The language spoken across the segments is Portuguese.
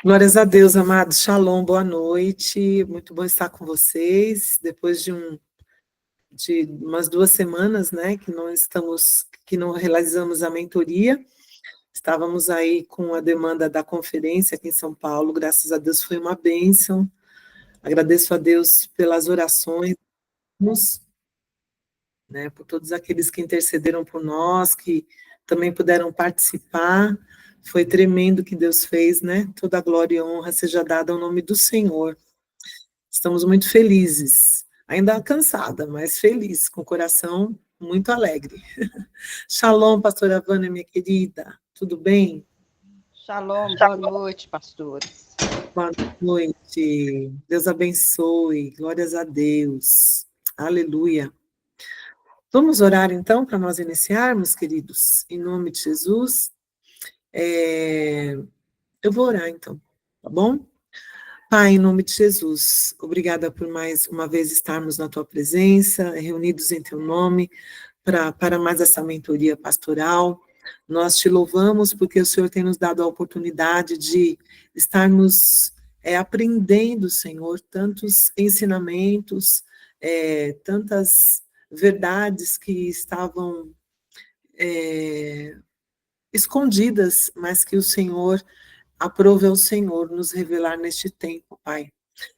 Glórias a Deus, amados. Shalom, boa noite. Muito bom estar com vocês. Depois de umas 2 semanas, né, que não realizamos a mentoria. Estávamos aí com a demanda da conferência aqui em São Paulo. Graças a Deus foi uma bênção. Agradeço a Deus pelas orações, né, por todos aqueles que intercederam por nós, que também puderam participar. Foi tremendo o que Deus fez, né? Toda a glória e honra seja dada ao nome do Senhor. Estamos muito felizes, ainda cansada, mas feliz, com o coração muito alegre. Shalom, pastora Vânia, minha querida, tudo bem? Shalom, boa noite, pastores. Boa noite, Deus abençoe, glórias a Deus, aleluia. Vamos orar então, para nós iniciarmos, queridos, em nome de Jesus. Eu vou orar então, tá bom? Pai, em nome de Jesus, obrigada por mais uma vez estarmos na tua presença, reunidos em teu nome, para mais essa mentoria pastoral. Nós te louvamos porque o Senhor tem nos dado a oportunidade de estarmos aprendendo, Senhor, tantos ensinamentos, tantas verdades que estavam escondidas, mas que o Senhor aprove ao Senhor nos revelar neste tempo, Pai.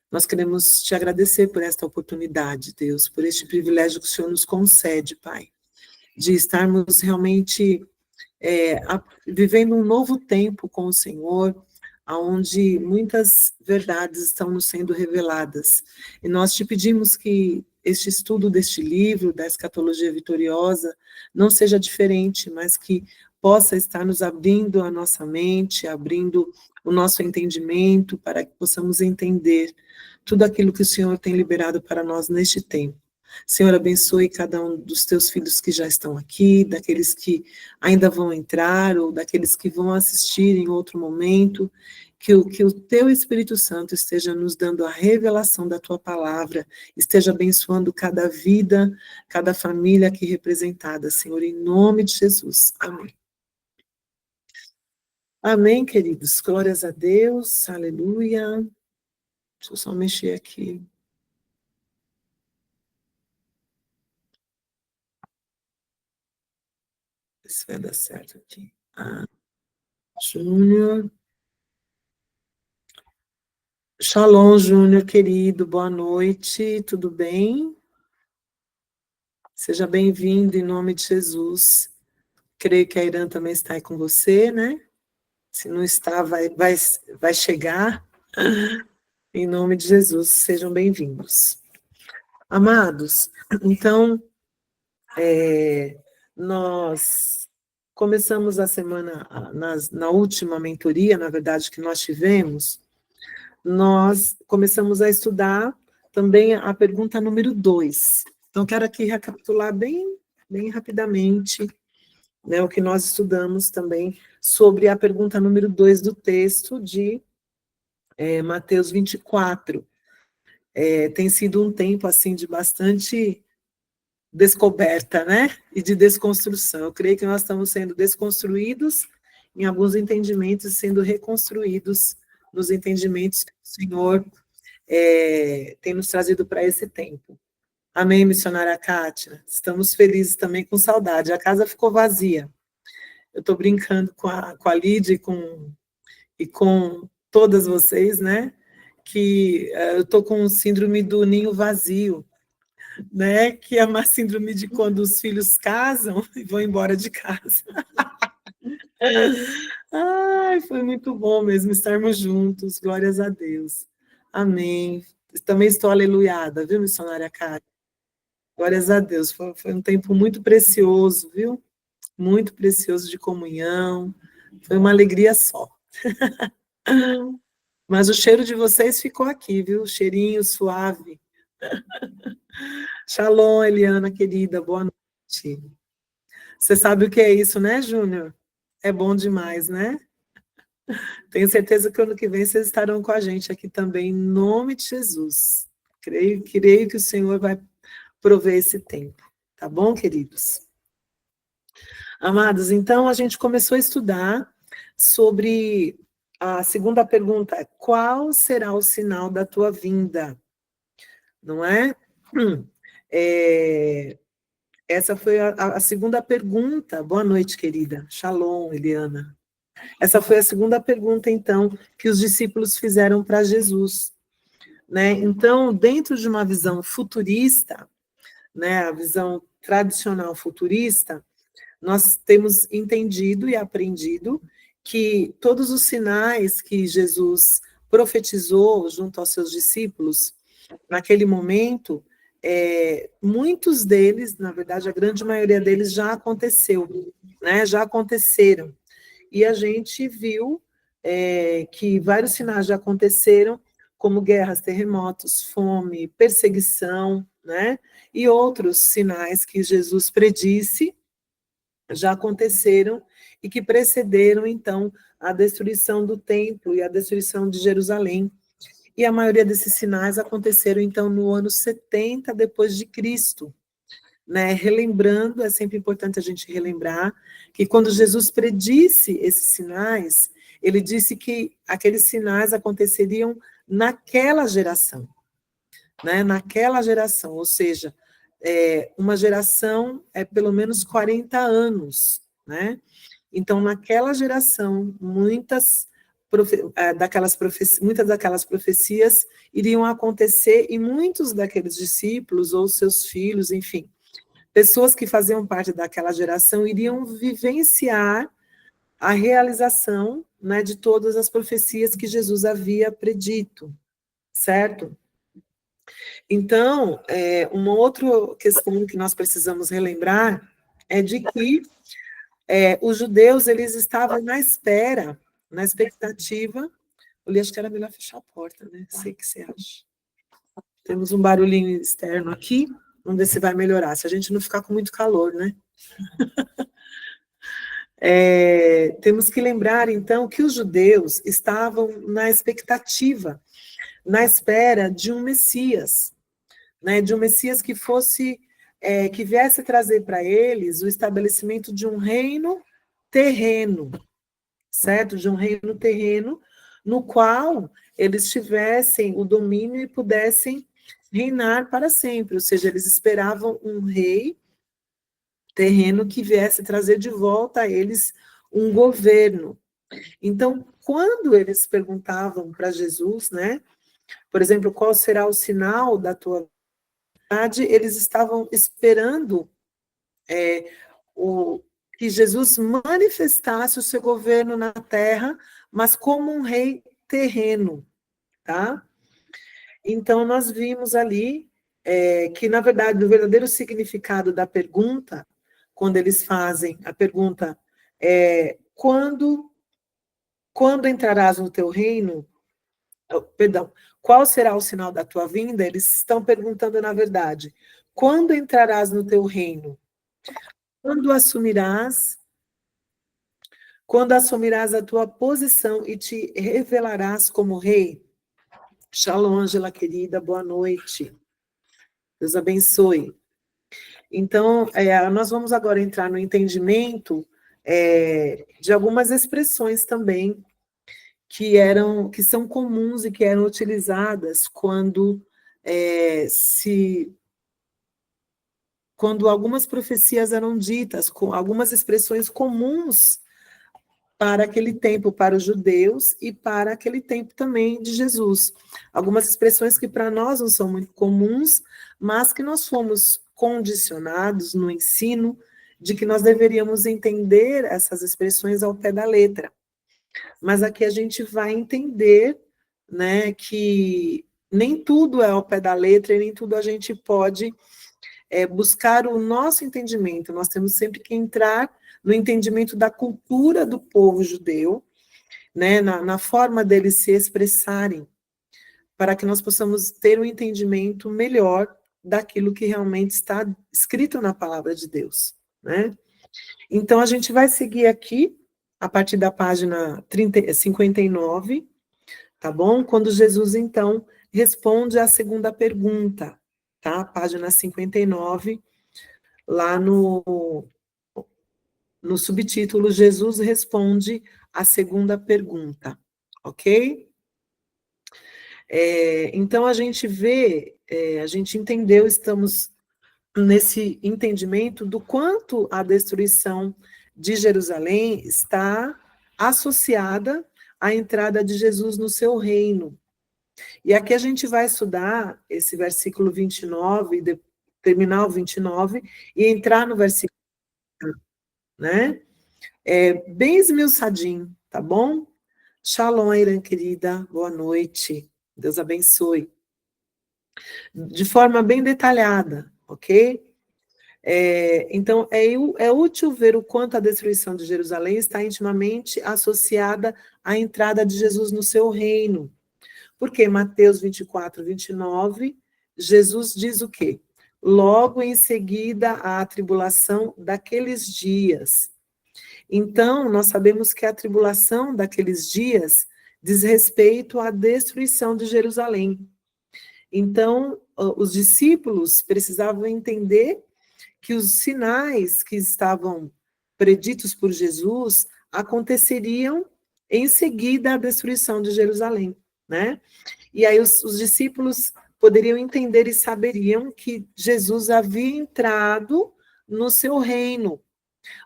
Nós queremos te agradecer por esta oportunidade, Deus, por este privilégio que o Senhor nos concede, Pai, de estarmos realmente vivendo um novo tempo com o Senhor, onde muitas verdades estão nos sendo reveladas. E nós te pedimos que este estudo deste livro, da escatologia vitoriosa, não seja diferente, mas que possa estar nos abrindo a nossa mente, abrindo o nosso entendimento, para que possamos entender tudo aquilo que o Senhor tem liberado para nós neste tempo. Senhor, abençoe cada um dos teus filhos que já estão aqui, daqueles que ainda vão entrar, ou daqueles que vão assistir em outro momento, que o teu Espírito Santo esteja nos dando a revelação da tua palavra, esteja abençoando cada vida, cada família aqui representada, Senhor, em nome de Jesus. Amém. Amém, queridos. Glórias a Deus. Aleluia. Deixa eu só mexer aqui. Se vai dar certo aqui. Júnior. Shalom, Júnior, querido, boa noite, tudo bem? Seja bem-vindo em nome de Jesus. Creio que a Irã também está aí com você, né? Se não está, vai chegar. Em nome de Jesus, sejam bem-vindos. Amados, então, nós começamos a semana, na última mentoria, na verdade, que nós tivemos, nós começamos a estudar também a pergunta número 2. Então, quero aqui recapitular bem rapidamente, né, o que nós estudamos também sobre a pergunta número 2 do texto de Mateus 24. Tem sido um tempo, assim, de bastante descoberta, né, e de desconstrução. Eu creio que nós estamos sendo desconstruídos em alguns entendimentos e sendo reconstruídos nos entendimentos que o Senhor tem nos trazido para esse tempo. Amém, missionária Kátia? Estamos felizes também, com saudade. A casa ficou vazia. Eu estou brincando com a Lídia e com todas vocês, né? Que eu estou com síndrome do ninho vazio, né? Que é uma síndrome de quando os filhos casam e vão embora de casa. Ai, foi muito bom mesmo estarmos juntos, glórias a Deus. Amém. Também estou aleluiada, viu, missionária Kátia? Glórias a Deus, foi um tempo muito precioso, viu? Muito precioso de comunhão, foi uma alegria só. Mas o cheiro de vocês ficou aqui, viu? Cheirinho suave. Shalom, Eliana, querida, boa noite. Você sabe o que é isso, né, Júnior? É bom demais, né? Tenho certeza que ano que vem vocês estarão com a gente aqui também, em nome de Jesus. Creio que o Senhor vai prover esse tempo. Tá bom, queridos? Amados, então a gente começou a estudar sobre a segunda pergunta, qual será o sinal da tua vinda? Não é? Essa foi a segunda pergunta. Boa noite, querida. Shalom, Eliana. Essa foi a segunda pergunta, então, que os discípulos fizeram para Jesus, né? Então, dentro de uma visão futurista, né, a visão tradicional futurista, nós temos entendido e aprendido que todos os sinais que Jesus profetizou junto aos seus discípulos, naquele momento, muitos deles, na verdade, a grande maioria deles já aconteceu, né? Já aconteceram. E a gente viu que vários sinais já aconteceram, como guerras, terremotos, fome, perseguição, né? E outros sinais que Jesus predisse já aconteceram e que precederam, então, a destruição do templo e a destruição de Jerusalém. E a maioria desses sinais aconteceram, então, no ano 70 depois de Cristo. Né? Relembrando, é sempre importante a gente relembrar, que quando Jesus predisse esses sinais, ele disse que aqueles sinais aconteceriam naquela geração, né? Naquela geração, ou seja, uma geração é pelo menos 40 anos, né? Então, naquela geração, muitas daquelas profecias iriam acontecer e muitos daqueles discípulos ou seus filhos, enfim, pessoas que faziam parte daquela geração iriam vivenciar a realização, né, de todas as profecias que Jesus havia predito, certo? Então, uma outra questão que nós precisamos relembrar é de que os judeus, eles estavam na espera, na expectativa. Eu acho que era melhor fechar a porta, né? Sei o que você acha. Temos um barulhinho externo aqui, vamos ver se vai melhorar, se a gente não ficar com muito calor, né? Temos que lembrar, então, que os judeus estavam na expectativa, na espera de um Messias, né? De um Messias que fosse, que viesse trazer para eles o estabelecimento de um reino terreno, certo? De um reino terreno, no qual eles tivessem o domínio e pudessem reinar para sempre, ou seja, eles esperavam um rei terreno que viesse trazer de volta a eles um governo. Então, quando eles perguntavam para Jesus, né, por exemplo, qual será o sinal da tua verdade, eles estavam esperando que Jesus manifestasse o seu governo na terra, mas como um rei terreno, tá? Então, nós vimos ali que, na verdade, o verdadeiro significado da pergunta, quando eles fazem a pergunta, quando entrarás no teu reino, perdão, qual será o sinal da tua vinda? Eles estão perguntando, na verdade, quando entrarás no teu reino? Quando assumirás a tua posição e te revelarás como rei? Shalom, Ângela querida, boa noite. Deus abençoe. Então, nós vamos agora entrar no entendimento de algumas expressões também que são comuns e que eram utilizadas quando algumas profecias eram ditas, com algumas expressões comuns para aquele tempo, para os judeus e para aquele tempo também de Jesus. Algumas expressões que para nós não são muito comuns, mas que nós fomos condicionados no ensino de que nós deveríamos entender essas expressões ao pé da letra. Mas aqui a gente vai entender, né, que nem tudo é ao pé da letra e nem tudo a gente pode buscar o nosso entendimento. Nós temos sempre que entrar no entendimento da cultura do povo judeu, né, na forma deles se expressarem, para que nós possamos ter um entendimento melhor daquilo que realmente está escrito na palavra de Deus, né? Então, a gente vai seguir aqui, a partir da página 59, tá bom? Quando Jesus, então, responde à segunda pergunta, tá? Página 59, lá no subtítulo, Jesus responde a segunda pergunta, ok? Então, a gente vê, a gente entendeu, estamos nesse entendimento do quanto a destruição de Jerusalém está associada à entrada de Jesus no seu reino. E aqui a gente vai estudar esse versículo 29, terminar o 29, e entrar no versículo, né? Bem esmiuçadinho, tá bom? Shalom, Irã, querida, boa noite, Deus abençoe. De forma bem detalhada, ok? Então, é útil ver o quanto a destruição de Jerusalém está intimamente associada à entrada de Jesus no seu reino. Porque Mateus 24, 29, Jesus diz o quê? Logo em seguida à tribulação daqueles dias. Então, nós sabemos que a tribulação daqueles dias diz respeito à destruição de Jerusalém. Então, os discípulos precisavam entender que os sinais que estavam preditos por Jesus aconteceriam em seguida à destruição de Jerusalém, né? E aí os discípulos poderiam entender e saberiam que Jesus havia entrado no seu reino,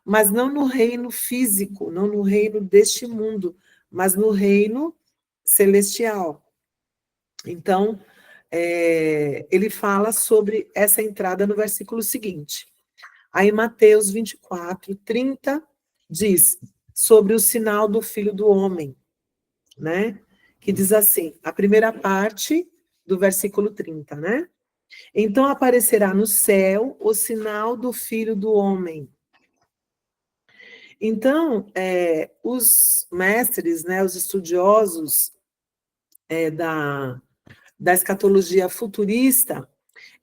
mas não no reino físico, não no reino deste mundo, mas no reino celestial. Então, ele fala sobre essa entrada no versículo seguinte. Aí Mateus 24, 30 diz sobre o sinal do Filho do Homem, né? Que diz assim, a primeira parte do versículo 30, né? Então aparecerá no céu o sinal do Filho do Homem. Então, os mestres, né, os estudiosos da escatologia futurista,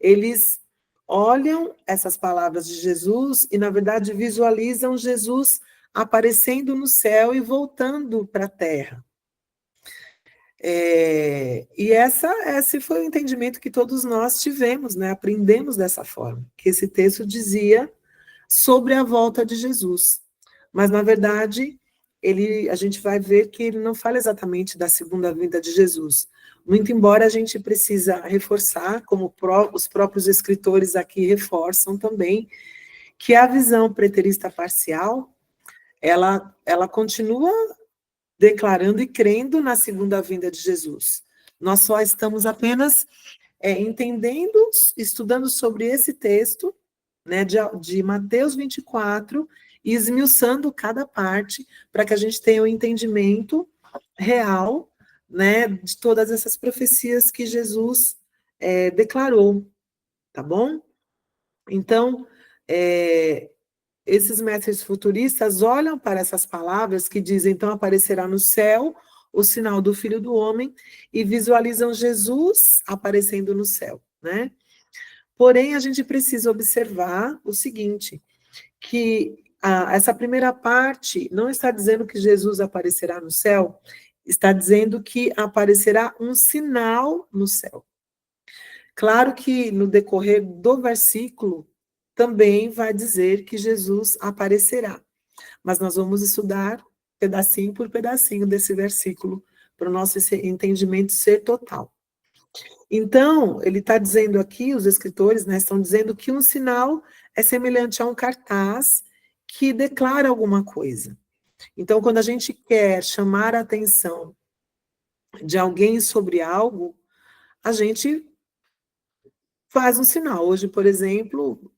eles olham essas palavras de Jesus e, na verdade, visualizam Jesus aparecendo no céu e voltando para a terra. E esse foi o entendimento que todos nós tivemos, né? Aprendemos dessa forma, que esse texto dizia sobre a volta de Jesus. Mas, na verdade, a gente vai ver que ele não fala exatamente da segunda vinda de Jesus. Muito embora a gente precisa reforçar, como os próprios escritores aqui reforçam também, que a visão preterista parcial, ela continua declarando e crendo na segunda vinda de Jesus. Nós só estamos apenas entendendo, estudando sobre esse texto, né, de Mateus 24, e esmiuçando cada parte, para que a gente tenha o entendimento real, né, de todas essas profecias que Jesus declarou, tá bom? Então, esses mestres futuristas olham para essas palavras que dizem, então aparecerá no céu o sinal do Filho do Homem, e visualizam Jesus aparecendo no céu, né? Porém, a gente precisa observar o seguinte, que essa primeira parte não está dizendo que Jesus aparecerá no céu, está dizendo que aparecerá um sinal no céu. Claro que no decorrer do versículo também vai dizer que Jesus aparecerá, mas nós vamos estudar pedacinho por pedacinho desse versículo para o nosso entendimento ser total. Então, ele está dizendo aqui, os escritores, né, estão dizendo que um sinal é semelhante a um cartaz que declara alguma coisa. Então, quando a gente quer chamar a atenção de alguém sobre algo, a gente faz um sinal. Hoje, por exemplo,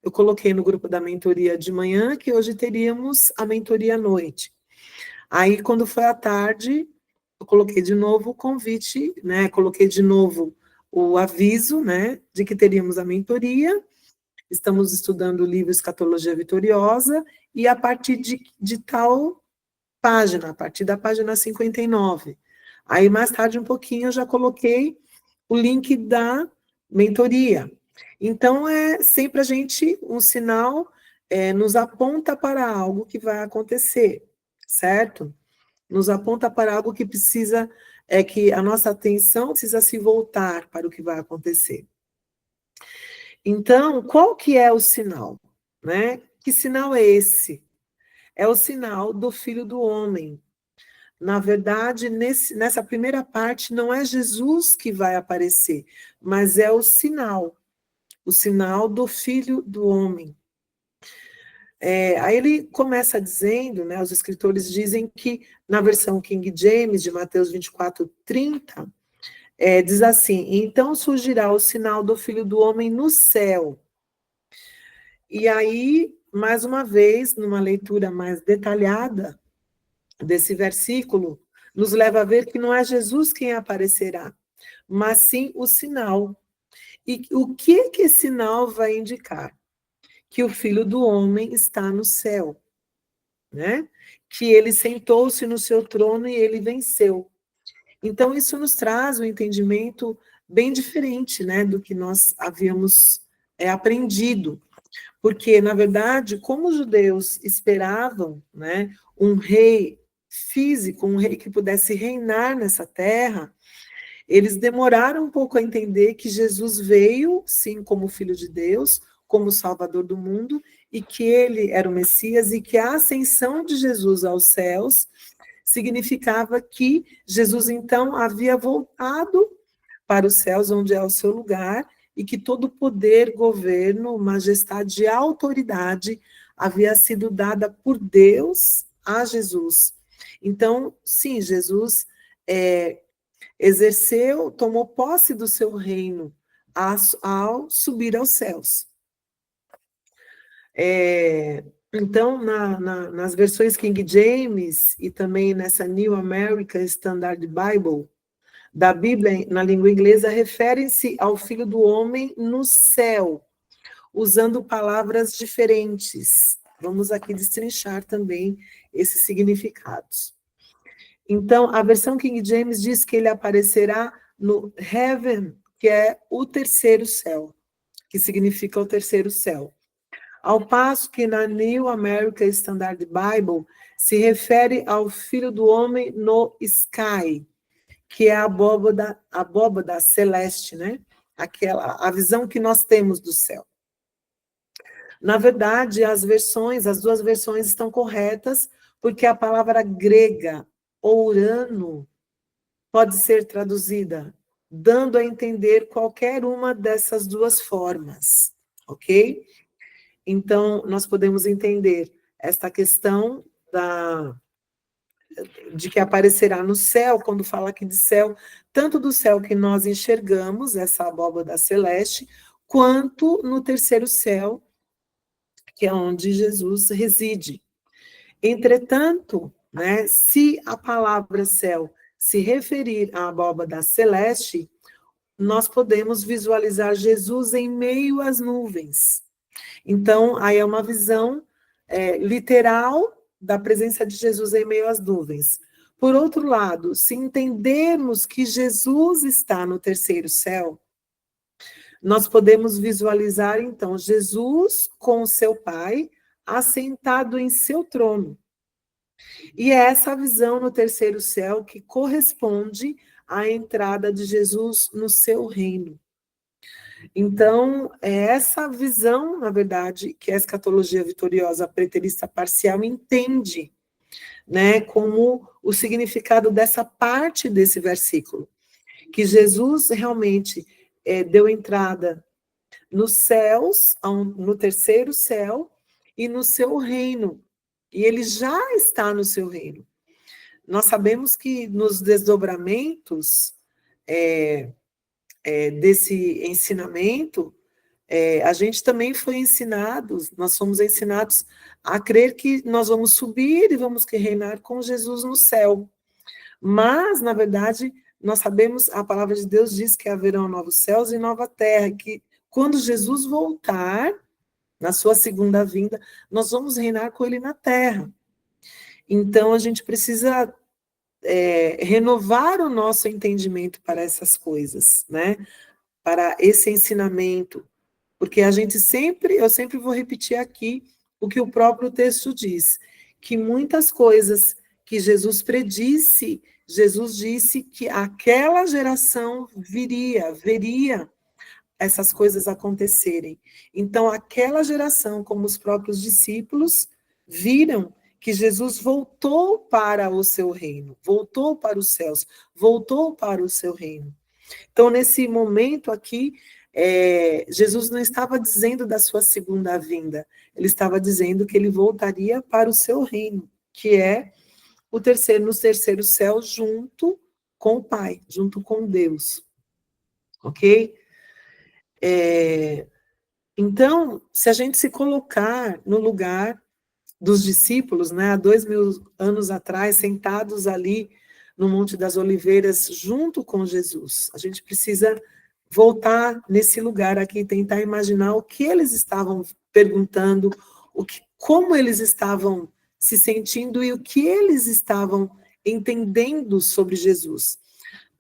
eu coloquei no grupo da mentoria de manhã que hoje teríamos a mentoria à noite. Aí, quando foi à tarde, eu coloquei de novo o convite, né? Coloquei de novo o aviso, né, de que teríamos a mentoria. Estamos estudando o livro Escatologia Vitoriosa, e a partir de tal página, a partir da página 59. Aí, mais tarde, um pouquinho, eu já coloquei o link da mentoria. Então, sempre a gente, um sinal nos aponta para algo que vai acontecer, certo? Nos aponta para algo que precisa, que a nossa atenção precisa se voltar para o que vai acontecer. Então, qual que é o sinal, né? Que sinal é esse? É o sinal do Filho do Homem, na verdade, nessa primeira parte, não é Jesus que vai aparecer, mas é o sinal do Filho do Homem. Aí ele começa dizendo, né, os escritores dizem que, na versão King James, de Mateus 24:30, diz assim: então surgirá o sinal do Filho do Homem no céu. E aí, mais uma vez, numa leitura mais detalhada desse versículo, nos leva a ver que não é Jesus quem aparecerá, mas sim o sinal. E o que esse sinal vai indicar? Que o Filho do Homem está no céu, né? Que ele sentou-se no seu trono e ele venceu. Então, isso nos traz um entendimento bem diferente, né, do que nós havíamos aprendido. Porque, na verdade, como os judeus esperavam, né, um rei físico, um rei que pudesse reinar nessa terra, eles demoraram um pouco a entender que Jesus veio, sim, como Filho de Deus, como Salvador do mundo, e que ele era o Messias, e que a ascensão de Jesus aos céus significava que Jesus, então, havia voltado para os céus, onde é o seu lugar, e que todo poder, governo, majestade e autoridade havia sido dada por Deus a Jesus. Então, sim, Jesus exerceu, tomou posse do seu reino ao subir aos céus. Então, nas versões King James e também nessa New American Standard Bible, da Bíblia na língua inglesa, referem-se ao Filho do Homem no céu, usando palavras diferentes. Vamos aqui destrinchar também esses significados. Então, a versão King James diz que ele aparecerá no heaven, que é o terceiro céu, que significa o terceiro céu. Ao passo que na New American Standard Bible se refere ao Filho do Homem no sky, que é a abóbada celeste, né? A visão que nós temos do céu. Na verdade, as duas versões estão corretas, porque a palavra grega, ourano, pode ser traduzida, dando a entender qualquer uma dessas duas formas, ok? Então, nós podemos entender esta questão de que aparecerá no céu, quando fala aqui de céu, tanto do céu que nós enxergamos, essa abóbada celeste, quanto no terceiro céu, que é onde Jesus reside. Entretanto, né, se a palavra céu se referir à abóbada celeste, nós podemos visualizar Jesus em meio às nuvens. Então, aí é uma visão literal da presença de Jesus em meio às nuvens. Por outro lado, se entendermos que Jesus está no terceiro céu, nós podemos visualizar, então, Jesus com o seu Pai, assentado em seu trono. E é essa visão no terceiro céu que corresponde à entrada de Jesus no seu reino. Então, é essa visão, na verdade, que a escatologia vitoriosa preterista parcial entende, né, como o significado dessa parte desse versículo, que Jesus realmente deu entrada nos céus, no terceiro céu, e no seu reino, e ele já está no seu reino. Nós sabemos que nos desdobramentos desse ensinamento, a gente também foi ensinados, nós fomos ensinados a crer que nós vamos subir e vamos reinar com Jesus no céu. Mas, na verdade, nós sabemos, a palavra de Deus diz que haverão novos céus e nova terra, que quando Jesus voltar, na sua segunda vinda, nós vamos reinar com ele na terra. Então, a gente precisa renovar o nosso entendimento para essas coisas, né? Para esse ensinamento, porque eu sempre vou repetir aqui o que o próprio texto diz, que muitas coisas que Jesus predisse, Jesus disse que aquela geração veria essas coisas acontecerem. Então, aquela geração, como os próprios discípulos, viram que Jesus voltou para o seu reino, voltou para os céus, voltou para o seu reino. Então, nesse momento aqui, Jesus não estava dizendo da sua segunda vinda, ele estava dizendo que ele voltaria para o seu reino, que é nos terceiros céus, junto com o Pai, junto com Deus. Ok? Então, se a gente se colocar no lugar dos discípulos, né, há 2000 anos atrás, sentados ali no Monte das Oliveiras, junto com Jesus, a gente precisa voltar nesse lugar aqui e tentar imaginar o que eles estavam perguntando, como eles estavam se sentindo e o que eles estavam entendendo sobre Jesus.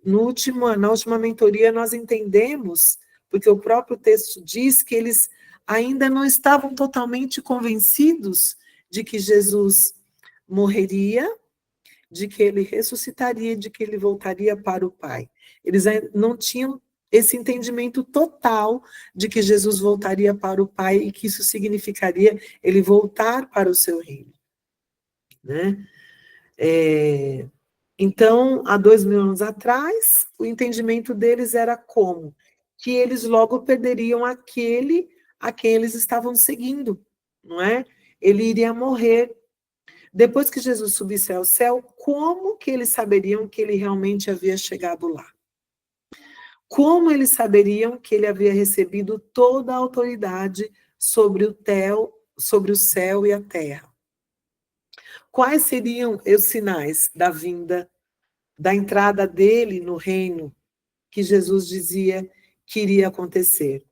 Na última mentoria, nós entendemos, porque o próprio texto diz que eles ainda não estavam totalmente convencidos de que Jesus morreria, de que ele ressuscitaria, de que ele voltaria para o Pai. Eles não tinham esse entendimento total de que Jesus voltaria para o Pai e que isso significaria ele voltar para o seu reino. Né? Então, há 2000 anos atrás, o entendimento deles era como? Que eles logo perderiam aquele a quem eles estavam seguindo, não é? Ele iria morrer. Depois que Jesus subisse ao céu, como que eles saberiam que ele realmente havia chegado lá? Como eles saberiam que ele havia recebido toda a autoridade sobre o céu e a terra? Quais seriam os sinais da vinda, da entrada dele no reino que Jesus dizia que iria acontecer?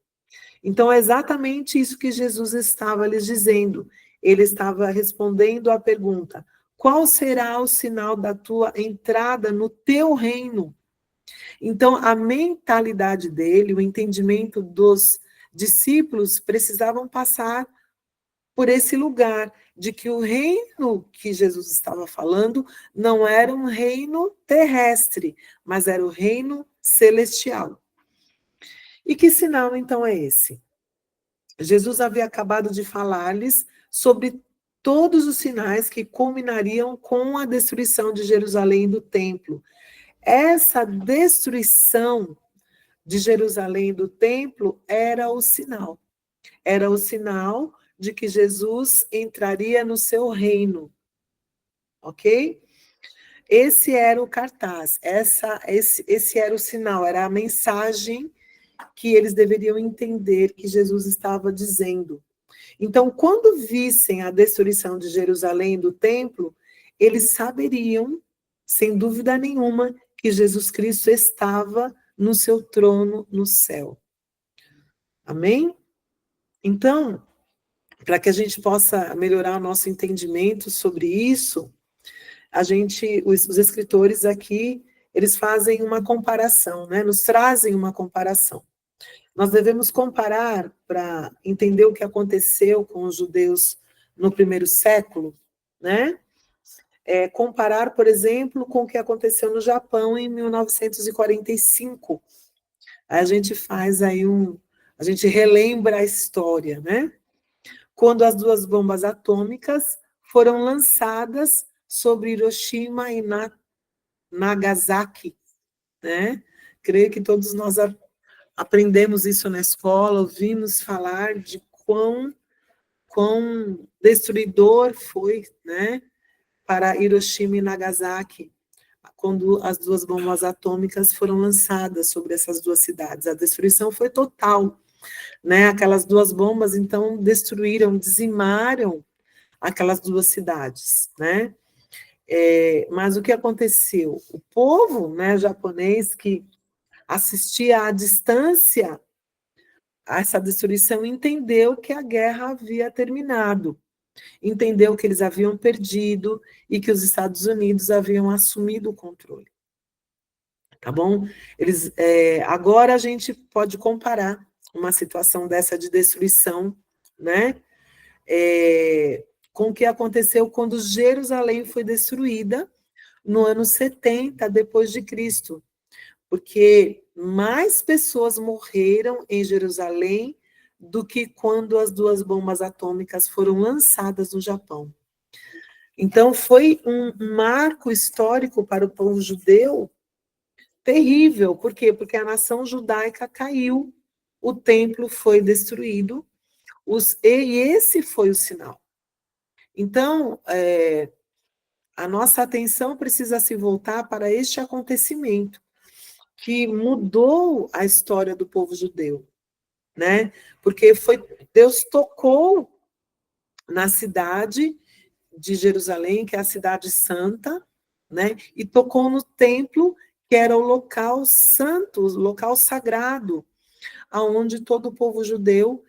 Então, é exatamente isso que Jesus estava lhes dizendo. Ele estava respondendo à pergunta: qual será o sinal da tua entrada no teu reino? Então, a mentalidade dele, o entendimento dos discípulos precisavam passar por esse lugar de que o reino que Jesus estava falando não era um reino terrestre, mas era o reino celestial. E que sinal, então, é esse? Jesus havia acabado de falar-lhes sobre todos os sinais que culminariam com a destruição de Jerusalém e do templo. Essa destruição de Jerusalém e do templo era o sinal. Era o sinal de que Jesus entraria no seu reino. Ok? Esse era o cartaz, esse era o sinal, era a mensagem que eles deveriam entender que Jesus estava dizendo. Então, quando vissem a destruição de Jerusalém e do templo, eles saberiam, sem dúvida nenhuma, que Jesus Cristo estava no seu trono no céu. Amém? Então, para que a gente possa melhorar o nosso entendimento sobre isso, os escritores aqui, eles fazem uma comparação, né? Nos trazem uma comparação. Nós devemos comparar, para entender o que aconteceu com os judeus no primeiro século, né? Comparar, por exemplo, com o que aconteceu no Japão em 1945. Aí a gente faz aí a gente relembra a história, né? Quando as duas bombas atômicas foram lançadas sobre Hiroshima e Nagasaki, né? Creio que todos nós aprendemos isso na escola, ouvimos falar de quão destruidor foi, né, para Hiroshima e Nagasaki, quando as duas bombas atômicas foram lançadas sobre essas duas cidades. A destruição foi total, né? Aquelas duas bombas, então, dizimaram aquelas duas cidades, né? Mas o que aconteceu? O povo, né, japonês, que assistia à distância a essa destruição, entendeu que a guerra havia terminado, entendeu que eles haviam perdido e que os Estados Unidos haviam assumido o controle. Tá bom? Agora a gente pode comparar uma situação dessa de destruição, né? Com o que aconteceu quando Jerusalém foi destruída no ano 70 depois de Cristo, porque mais pessoas morreram em Jerusalém do que quando as duas bombas atômicas foram lançadas no Japão. Então, foi um marco histórico para o povo judeu terrível. Por quê? Porque a nação judaica caiu, o templo foi destruído, e esse foi o sinal. Então, a nossa atenção precisa se voltar para este acontecimento, que mudou a história do povo judeu, né? Porque Deus tocou na cidade de Jerusalém, que é a cidade santa, né? E tocou no templo, que era o local santo, o local sagrado, aonde todo o povo judeu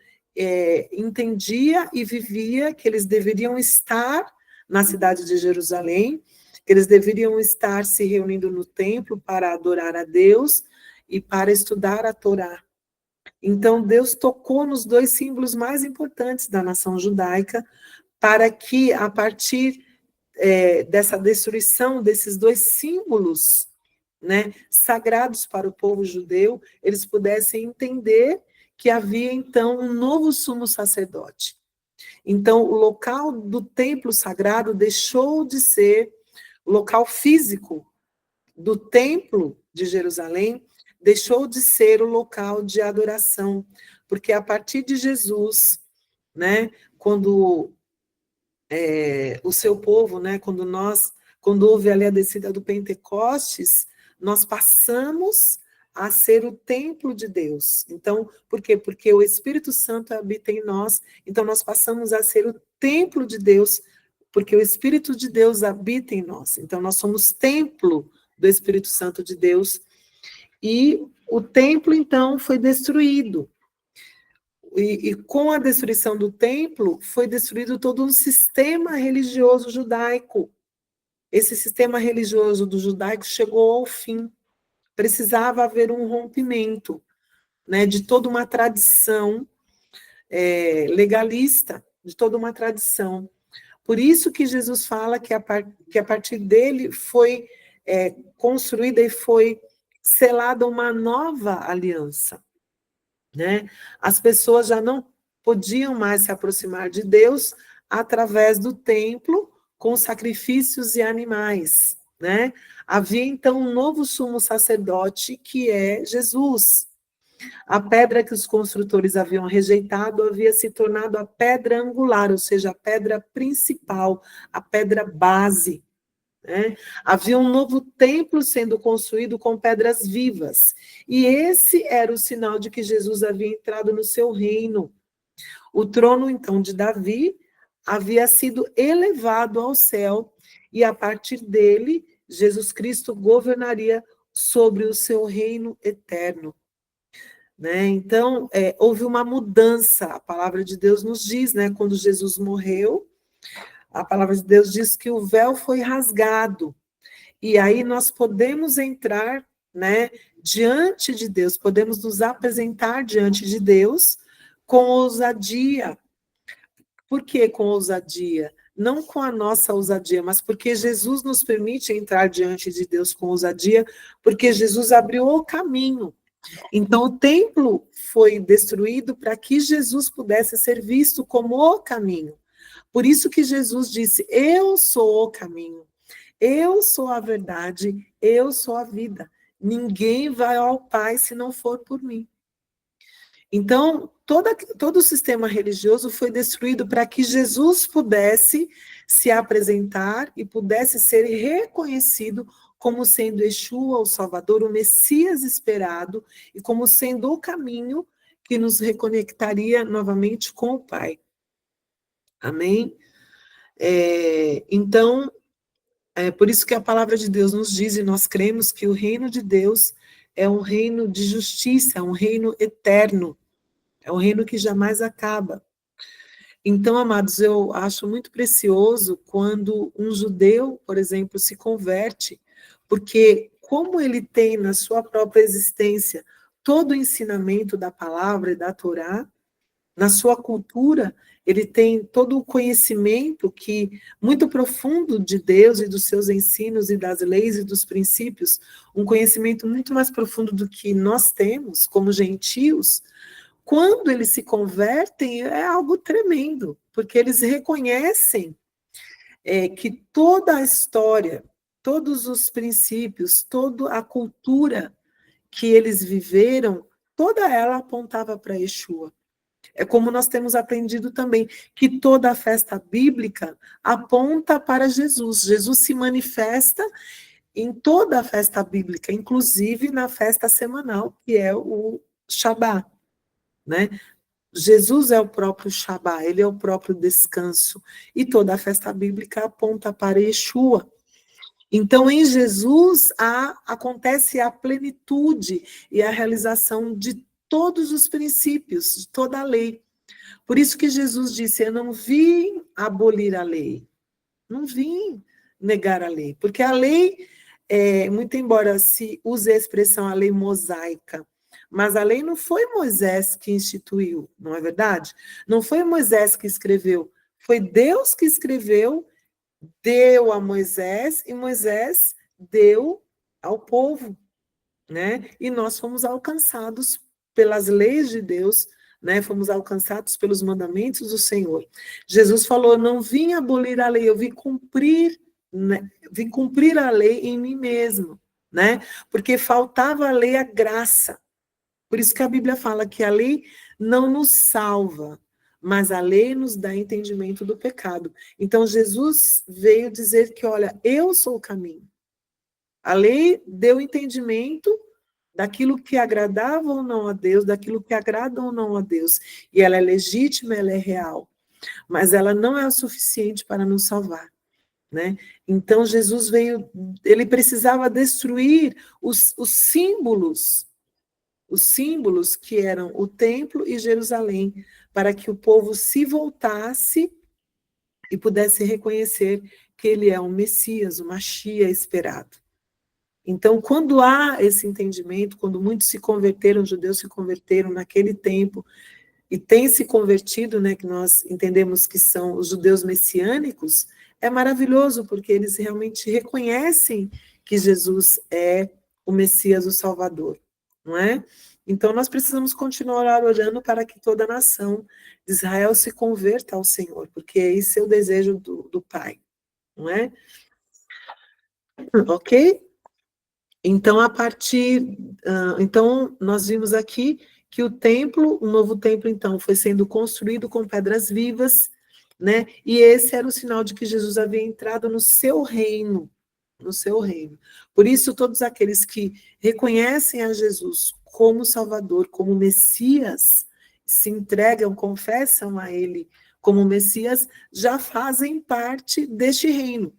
entendia e vivia que eles deveriam estar na cidade de Jerusalém, que eles deveriam estar se reunindo no templo para adorar a Deus e para estudar a Torá. Então, Deus tocou nos dois símbolos mais importantes da nação judaica, para que, a partir dessa destruição desses dois símbolos, né, sagrados para o povo judeu, eles pudessem entender que havia, então, um novo sumo sacerdote. Então, o local do templo sagrado deixou de ser o local físico do templo de Jerusalém, deixou de ser o local de adoração, porque a partir de Jesus, né, quando o seu povo, né, quando houve ali a descida do Pentecostes, nós passamos a ser o templo de Deus. Então, por quê? Porque o Espírito Santo habita em nós, então nós passamos a ser o templo de Deus, porque o Espírito de Deus habita em nós. Então, nós somos templo do Espírito Santo de Deus, e o templo, então, foi destruído. E com a destruição do templo, foi destruído todo um sistema religioso judaico. Esse sistema religioso do judaico chegou ao fim. Precisava haver um rompimento, né, de toda uma tradição legalista, de toda uma tradição. Por isso que Jesus fala que a partir dele foi construída e foi selada uma nova aliança, né? As pessoas já não podiam mais se aproximar de Deus através do templo com sacrifícios e animais, né? Havia então um novo sumo sacerdote, que é Jesus. A pedra que os construtores haviam rejeitado havia se tornado a pedra angular, ou seja, a pedra principal, a pedra base, né? Havia um novo templo sendo construído com pedras vivas, e esse era o sinal de que Jesus havia entrado no seu reino. O trono, então, de Davi havia sido elevado ao céu, e a partir dele, Jesus Cristo governaria sobre o seu reino eterno, né? Então, houve uma mudança. A palavra de Deus nos diz, né, quando Jesus morreu, a palavra de Deus diz que o véu foi rasgado, e aí nós podemos entrar, né, diante de Deus, podemos nos apresentar diante de Deus com ousadia. Por que com ousadia? Não com a nossa ousadia, mas porque Jesus nos permite entrar diante de Deus com ousadia, porque Jesus abriu o caminho. Então, o templo foi destruído para que Jesus pudesse ser visto como o caminho. Por isso que Jesus disse: eu sou o caminho, eu sou a verdade, eu sou a vida. Ninguém vai ao Pai se não for por mim. Então, todo o sistema religioso foi destruído para que Jesus pudesse se apresentar e pudesse ser reconhecido como sendo Yeshua, o Salvador, o Messias esperado, e como sendo o caminho que nos reconectaria novamente com o Pai. Amém? Então, por isso que a palavra de Deus nos diz, e nós cremos que o reino de Deus é um reino de justiça, é um reino eterno, é um reino que jamais acaba. Então, amados, eu acho muito precioso quando um judeu, por exemplo, se converte, porque como ele tem na sua própria existência todo o ensinamento da palavra e da Torá, na sua cultura, ele tem todo o conhecimento muito profundo de Deus e dos seus ensinos e das leis e dos princípios, um conhecimento muito mais profundo do que nós temos como gentios. Quando eles se convertem, é algo tremendo, porque eles reconhecem que toda a história, todos os princípios, toda a cultura que eles viveram, toda ela apontava para Yeshua. É como nós temos aprendido também, que toda a festa bíblica aponta para Jesus. Jesus se manifesta em toda a festa bíblica, inclusive na festa semanal, que é o Shabá, né? Jesus é o próprio Shabá, ele é o próprio descanso, e toda a festa bíblica aponta para Yeshua. Então, em Jesus, acontece a plenitude e a realização de todos os princípios, de toda a lei. Por isso que Jesus disse, eu não vim abolir a lei, não vim negar a lei, porque a lei, muito embora se use a expressão a lei mosaica, mas a lei não foi Moisés que instituiu, não é verdade? Não foi Moisés que escreveu, foi Deus que escreveu, deu a Moisés e Moisés deu ao povo, né? E nós fomos alcançados pelas leis de Deus, né? Fomos alcançados pelos mandamentos do Senhor. Jesus falou: não vim abolir a lei, eu vim cumprir, né? Vim cumprir a lei em mim mesmo, né? Porque faltava a lei a graça. Por isso que a Bíblia fala que a lei não nos salva, mas a lei nos dá entendimento do pecado. Então, Jesus veio dizer que, olha, eu sou o caminho. A lei deu entendimento daquilo que agradava ou não a Deus, daquilo que agrada ou não a Deus. E ela é legítima, ela é real. Mas ela não é o suficiente para nos salvar, né? Então, Jesus veio, ele precisava destruir os símbolos que eram o templo e Jerusalém, para que o povo se voltasse e pudesse reconhecer que ele é o Messias, o Mashiach esperado. Então, quando há esse entendimento, quando muitos se converteram, judeus se converteram naquele tempo, e têm se convertido, né, que nós entendemos que são os judeus messiânicos, é maravilhoso, porque eles realmente reconhecem que Jesus é o Messias, o Salvador, não é? Então, nós precisamos continuar orando para que toda a nação de Israel se converta ao Senhor, porque esse é o desejo do Pai, não é? Ok? Então, então, nós vimos aqui que o novo templo, então, foi sendo construído com pedras vivas, né? E esse era o sinal de que Jesus havia entrado no seu reino, no seu reino. Por isso, todos aqueles que reconhecem a Jesus como Salvador, como Messias, se entregam, confessam a Ele como Messias, já fazem parte deste reino.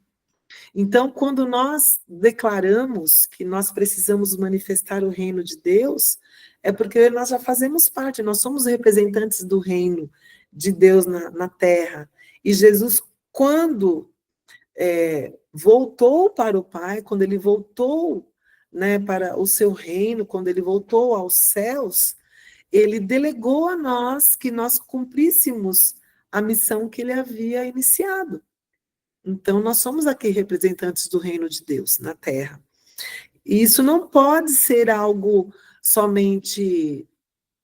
Então, quando nós declaramos que nós precisamos manifestar o reino de Deus, é porque nós já fazemos parte, nós somos representantes do reino de Deus na terra. E Jesus, quando voltou para o Pai, quando ele voltou, né, para o seu reino, quando ele voltou aos céus, ele delegou a nós que nós cumpríssemos a missão que ele havia iniciado. Então, nós somos aqui representantes do reino de Deus na Terra. E isso não pode ser algo somente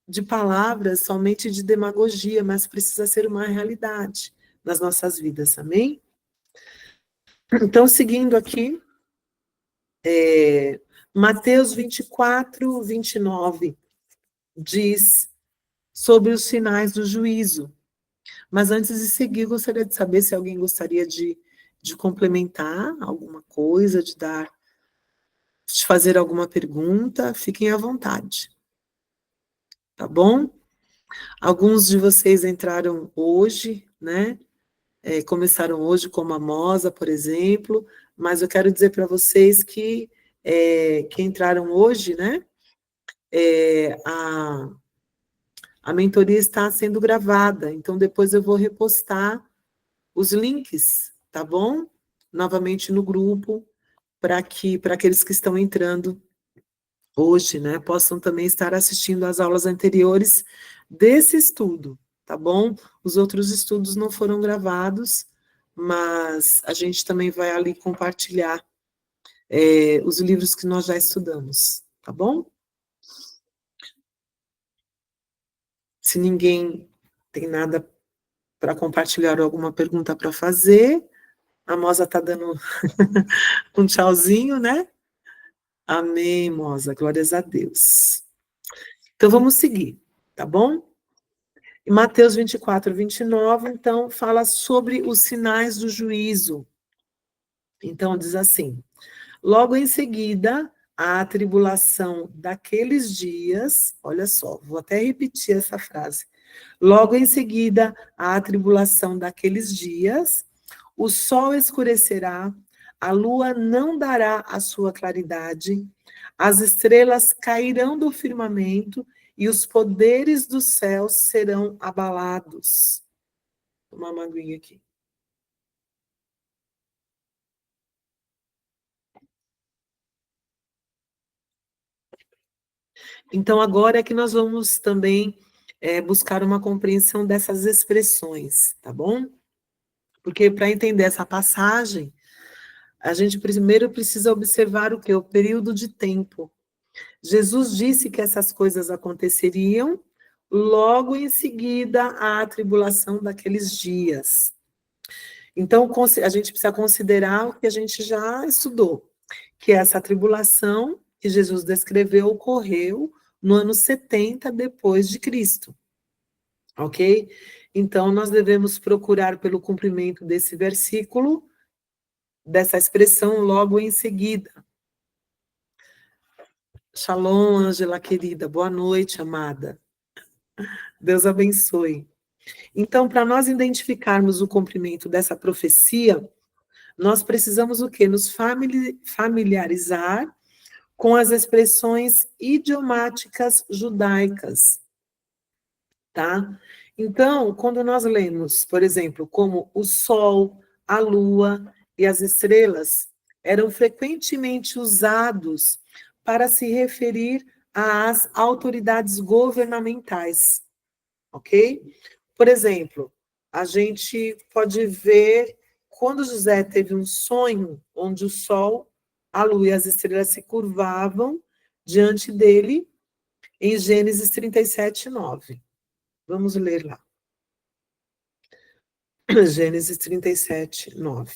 de palavras, somente de demagogia, mas precisa ser uma realidade nas nossas vidas, amém? Então, seguindo aqui, Mateus 24, 29, diz sobre os sinais do juízo. Mas antes de seguir, gostaria de saber se alguém gostaria de complementar alguma coisa, de fazer alguma pergunta, fiquem à vontade. Tá bom? Alguns de vocês entraram hoje, né? Começaram hoje, como a Mosa, por exemplo, mas eu quero dizer para vocês que entraram hoje, né? A mentoria está sendo gravada, então depois eu vou repostar os links, tá bom? Novamente no grupo, para aqueles que estão entrando hoje, né, possam também estar assistindo às aulas anteriores desse estudo, tá bom? Os outros estudos não foram gravados, mas a gente também vai ali compartilhar os livros que nós já estudamos, tá bom? Se ninguém tem nada para compartilhar ou alguma pergunta para fazer, A Moza está dando um tchauzinho, né? Amém, Moza, glórias a Deus. Então, vamos seguir, tá bom? Em Mateus 24, 29, então, fala sobre os sinais do juízo. Então, diz assim: logo em seguida, a tribulação daqueles dias, olha só, vou até repetir essa frase. Logo em seguida, a tribulação daqueles dias, o sol escurecerá, a lua não dará a sua claridade, as estrelas cairão do firmamento e os poderes dos céus serão abalados. Vou tomar uma aguinha aqui. Então, agora é que nós vamos também buscar uma compreensão dessas expressões, tá bom? Porque para entender essa passagem, a gente primeiro precisa observar o quê? O período de tempo. Jesus disse que essas coisas aconteceriam logo em seguida à tribulação daqueles dias. Então, a gente precisa considerar o que a gente já estudou, que essa tribulação que Jesus descreveu ocorreu no ano 70 depois de Cristo. Ok? Então, nós devemos procurar pelo cumprimento desse versículo, dessa expressão logo em seguida. Shalom, Ângela querida, boa noite, amada. Deus abençoe. Então, para nós identificarmos o cumprimento dessa profecia, nós precisamos o quê? Nos familiarizar com as expressões idiomáticas judaicas, tá? Então, quando nós lemos, por exemplo, como o sol, a lua e as estrelas eram frequentemente usados para se referir às autoridades governamentais, ok? Por exemplo, a gente pode ver quando José teve um sonho onde o sol, a lua e as estrelas se curvavam diante dele, em Gênesis 37, 9. Vamos ler lá. Gênesis 37, 9.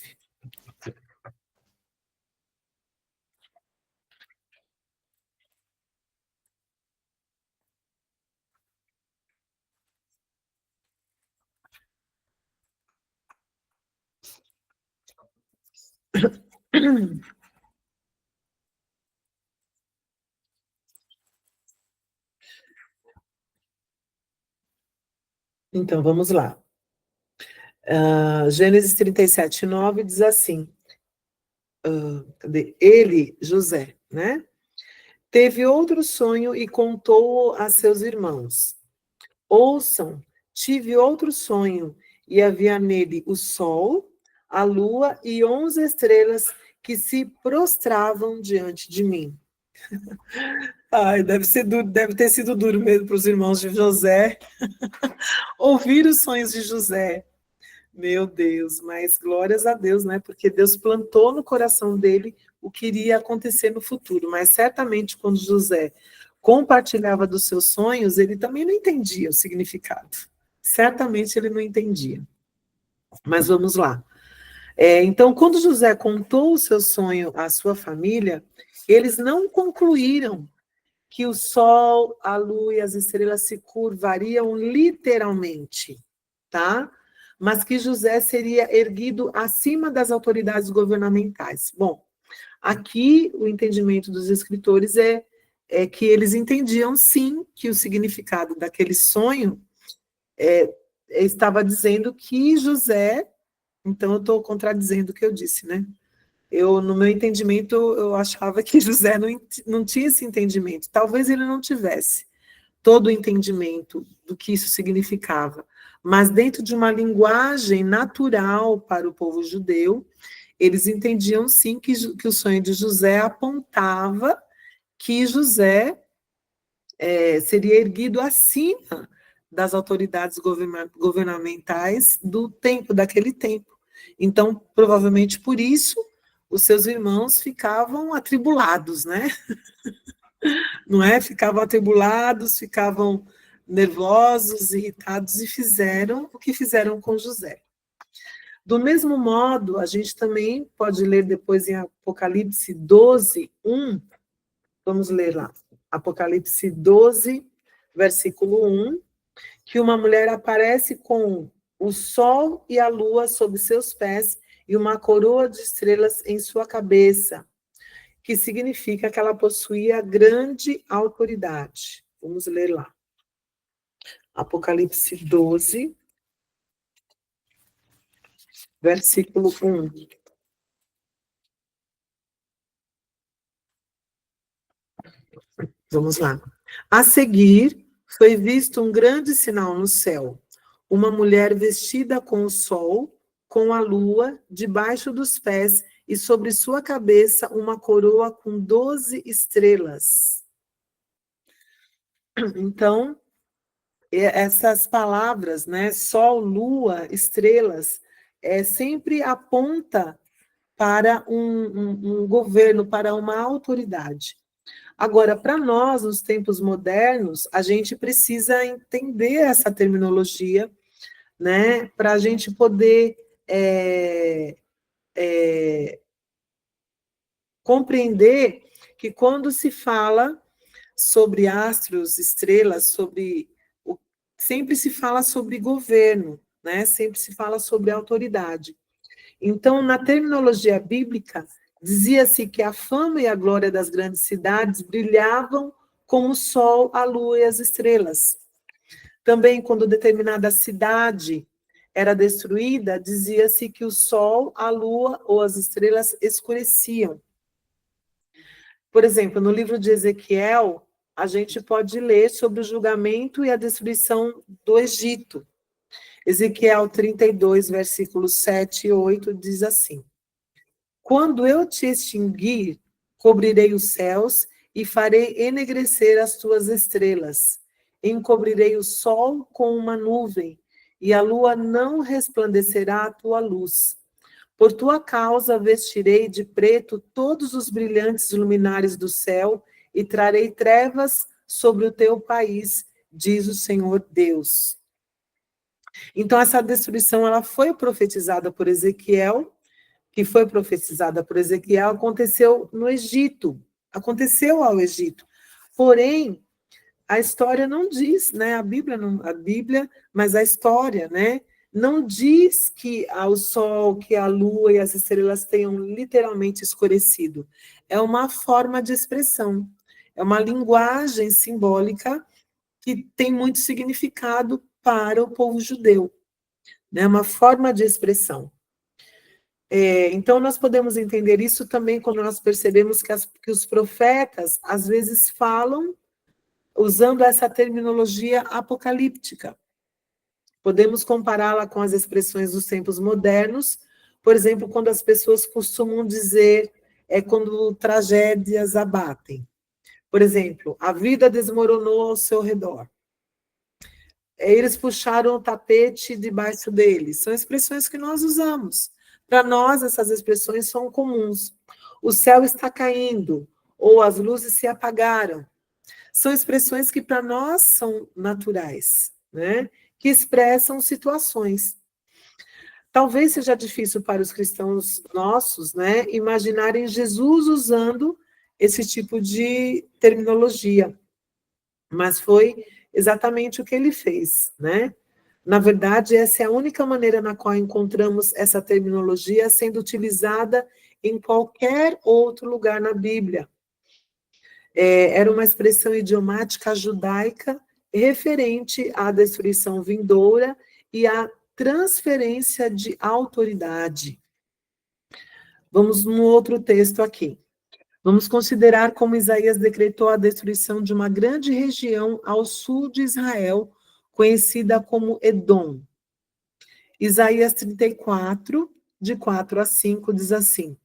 Então, vamos lá. Gênesis 37, 9 diz assim, ele, José, né? Teve outro sonho e contou-o a seus irmãos. Ouçam, tive outro sonho, e havia nele o sol, a lua e 11 estrelas que se prostravam diante de mim. Ai, deve ter sido duro mesmo para os irmãos de José ouvir os sonhos de José. Meu Deus, mas glórias a Deus, né? Porque Deus plantou no coração dele o que iria acontecer no futuro. Mas certamente quando José compartilhava dos seus sonhos, ele também não entendia o significado. Certamente ele não entendia. Mas vamos lá. Então, quando José contou o seu sonho à sua família, eles não concluíram que o sol, a lua e as estrelas se curvariam literalmente, tá? Mas que José seria erguido acima das autoridades governamentais. Bom, aqui o entendimento dos escritores é que eles entendiam, sim, que o significado daquele sonho estava dizendo que José, então eu estou contradizendo o que eu disse, né? No meu entendimento, eu achava que José não tinha esse entendimento. Talvez ele não tivesse todo o entendimento do que isso significava. Mas dentro de uma linguagem natural para o povo judeu, eles entendiam sim que o sonho de José apontava que José seria erguido acima das autoridades governamentais do tempo, daquele tempo. Então, provavelmente por isso, os seus irmãos ficavam atribulados, né? Não é? Ficavam atribulados, ficavam nervosos, irritados e fizeram o que fizeram com José. Do mesmo modo, a gente também pode ler depois em Apocalipse 12, 1. Vamos ler lá. Apocalipse 12, versículo 1, que uma mulher aparece com o sol e a lua sob seus pés e uma coroa de estrelas em sua cabeça, que significa que ela possuía grande autoridade. Vamos ler lá. Apocalipse 12, versículo 1. Vamos lá. A seguir, foi visto um grande sinal no céu. Uma mulher vestida com o sol, com a lua, debaixo dos pés, e sobre sua cabeça uma coroa com 12 estrelas. Então, essas palavras, né, sol, lua, estrelas, sempre aponta para um governo, para uma autoridade. Agora, para nós, nos tempos modernos, a gente precisa entender essa terminologia, né, para a gente poder compreender que quando se fala sobre astros, estrelas, sempre se fala sobre governo, né? Sempre se fala sobre autoridade. Então, na terminologia bíblica, dizia-se que a fama e a glória das grandes cidades brilhavam como o sol, a lua e as estrelas. Também, quando determinada cidade era destruída, dizia-se que o sol, a lua ou as estrelas escureciam. Por exemplo, no livro de Ezequiel, a gente pode ler sobre o julgamento e a destruição do Egito. Ezequiel 32, versículos 7 e 8, diz assim: Quando eu te extinguir, cobrirei os céus e farei enegrecer as tuas estrelas. Encobrirei o sol com uma nuvem, e a lua não resplandecerá a tua luz. Por tua causa vestirei de preto todos os brilhantes luminares do céu e trarei trevas sobre o teu país, diz o Senhor Deus. Então, essa destruição ela foi profetizada por Ezequiel, aconteceu no Egito, aconteceu ao Egito. Porém, a história não diz, né? A Bíblia, mas a história, né? Não diz que o sol, que a lua e as estrelas tenham literalmente escurecido. É uma forma de expressão, é uma linguagem simbólica que tem muito significado para o povo judeu, né? Uma forma de expressão. Então, nós podemos entender isso também quando nós percebemos que os profetas, às vezes, falam usando essa terminologia apocalíptica. Podemos compará-la com as expressões dos tempos modernos, por exemplo, quando as pessoas costumam dizer, quando tragédias abatem. Por exemplo, a vida desmoronou ao seu redor. Eles puxaram o tapete debaixo deles. São expressões que nós usamos. Para nós, essas expressões são comuns. O céu está caindo, ou as luzes se apagaram. São expressões que para nós são naturais, né? Que expressam situações. Talvez seja difícil para os cristãos nossos, né, imaginarem Jesus usando esse tipo de terminologia, mas foi exatamente o que ele fez, né? Na verdade, essa é a única maneira na qual encontramos essa terminologia sendo utilizada em qualquer outro lugar na Bíblia. Era uma expressão idiomática judaica referente à destruição vindoura e à transferência de autoridade. Vamos no outro texto aqui. Vamos considerar como Isaías decretou a destruição de uma grande região ao sul de Israel, conhecida como Edom. Isaías 34, de 4 a 5, diz assim: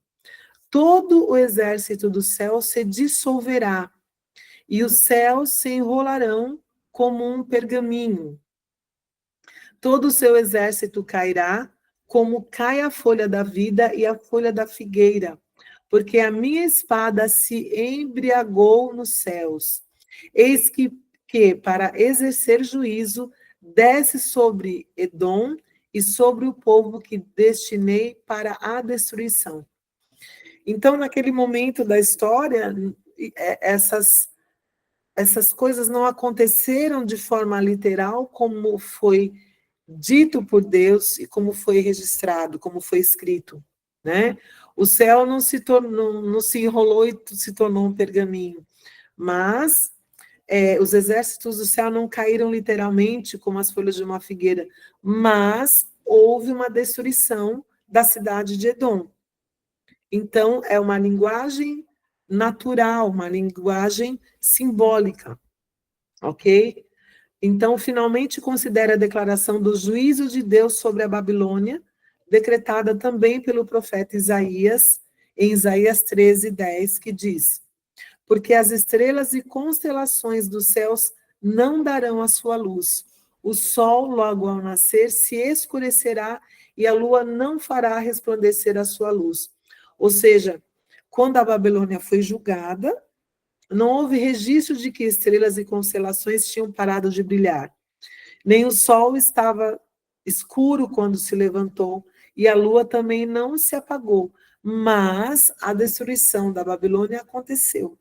Todo o exército do céu se dissolverá, e os céus se enrolarão como um pergaminho. Todo o seu exército cairá, como cai a folha da vida e a folha da figueira, porque a minha espada se embriagou nos céus. Eis que para exercer juízo, desce sobre Edom e sobre o povo que destinei para a destruição. Então, naquele momento da história, essas coisas não aconteceram de forma literal, como foi dito por Deus e como foi registrado, como foi escrito, né? O céu não se enrolou e se tornou um pergaminho, mas os exércitos do céu não caíram literalmente como as folhas de uma figueira, mas houve uma destruição da cidade de Edom. Então, é uma linguagem natural, uma linguagem simbólica, ok? Então, finalmente considera a declaração do juízo de Deus sobre a Babilônia, decretada também pelo profeta Isaías, em Isaías 13:10, que diz: porque as estrelas e constelações dos céus não darão a sua luz. O sol, logo ao nascer, se escurecerá e a lua não fará resplandecer a sua luz. Ou seja, quando a Babilônia foi julgada, não houve registro de que estrelas e constelações tinham parado de brilhar. Nem o sol estava escuro quando se levantou, e a lua também não se apagou. Mas a destruição da Babilônia aconteceu.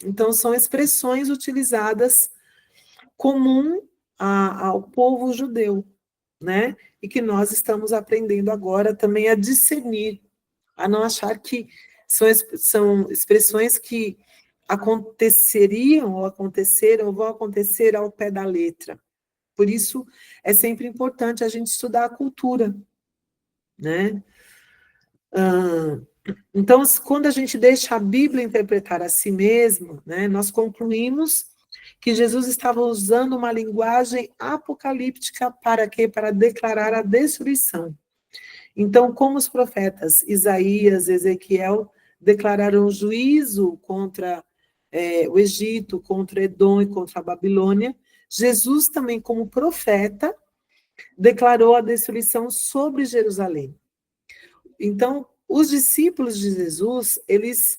Então, são expressões utilizadas comum ao povo judeu, né? E que nós estamos aprendendo agora também a discernir, a não achar que são expressões que aconteceriam, ou aconteceram, ou vão acontecer ao pé da letra. Por isso, é sempre importante a gente estudar a cultura, né? Então, quando a gente deixa a Bíblia interpretar a si mesmo, né, nós concluímos que Jesus estava usando uma linguagem apocalíptica para quê? Para declarar a destruição. Então, como os profetas Isaías, Ezequiel declararam juízo contra o Egito, contra Edom e contra a Babilônia, Jesus também, como profeta, declarou a destruição sobre Jerusalém. Então, os discípulos de Jesus, eles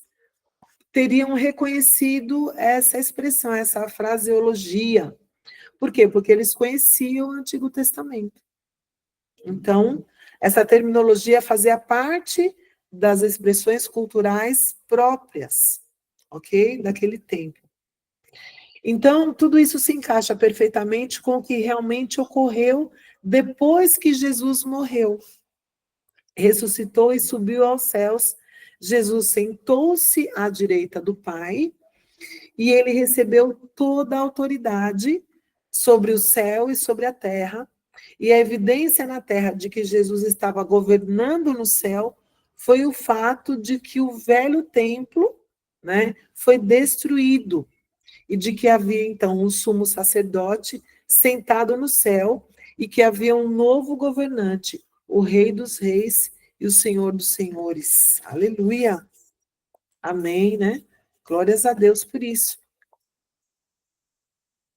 teriam reconhecido essa expressão, essa fraseologia. Por quê? Porque eles conheciam o Antigo Testamento. Então, essa terminologia fazia parte das expressões culturais próprias, ok? Daquele tempo. Então, tudo isso se encaixa perfeitamente com o que realmente ocorreu depois que Jesus morreu. Ressuscitou e subiu aos céus. Jesus sentou-se à direita do Pai e ele recebeu toda a autoridade sobre o céu e sobre a terra. E a evidência na terra de que Jesus estava governando no céu foi o fato de que o velho templo, né, foi destruído e de que havia então um sumo sacerdote sentado no céu e que havia um novo governante, o Rei dos Reis e o Senhor dos Senhores. Aleluia! Amém, né? Glórias a Deus por isso.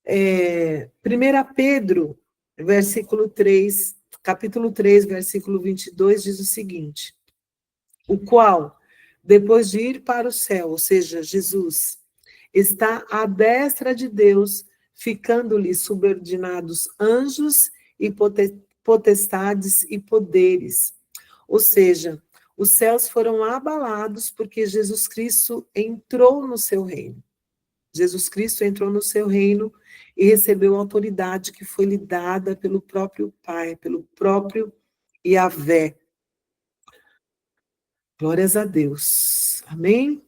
1 Pedro, versículo 3, capítulo 3, versículo 22, diz o seguinte: o qual, depois de ir para o céu, ou seja, Jesus, está à destra de Deus, ficando-lhe subordinados anjos e potestades e poderes. Ou seja, os céus foram abalados porque Jesus Cristo entrou no seu reino. Jesus Cristo entrou no seu reino e recebeu a autoridade que foi lhe dada pelo próprio Pai, pelo próprio Yahvé. Glórias a Deus. Amém?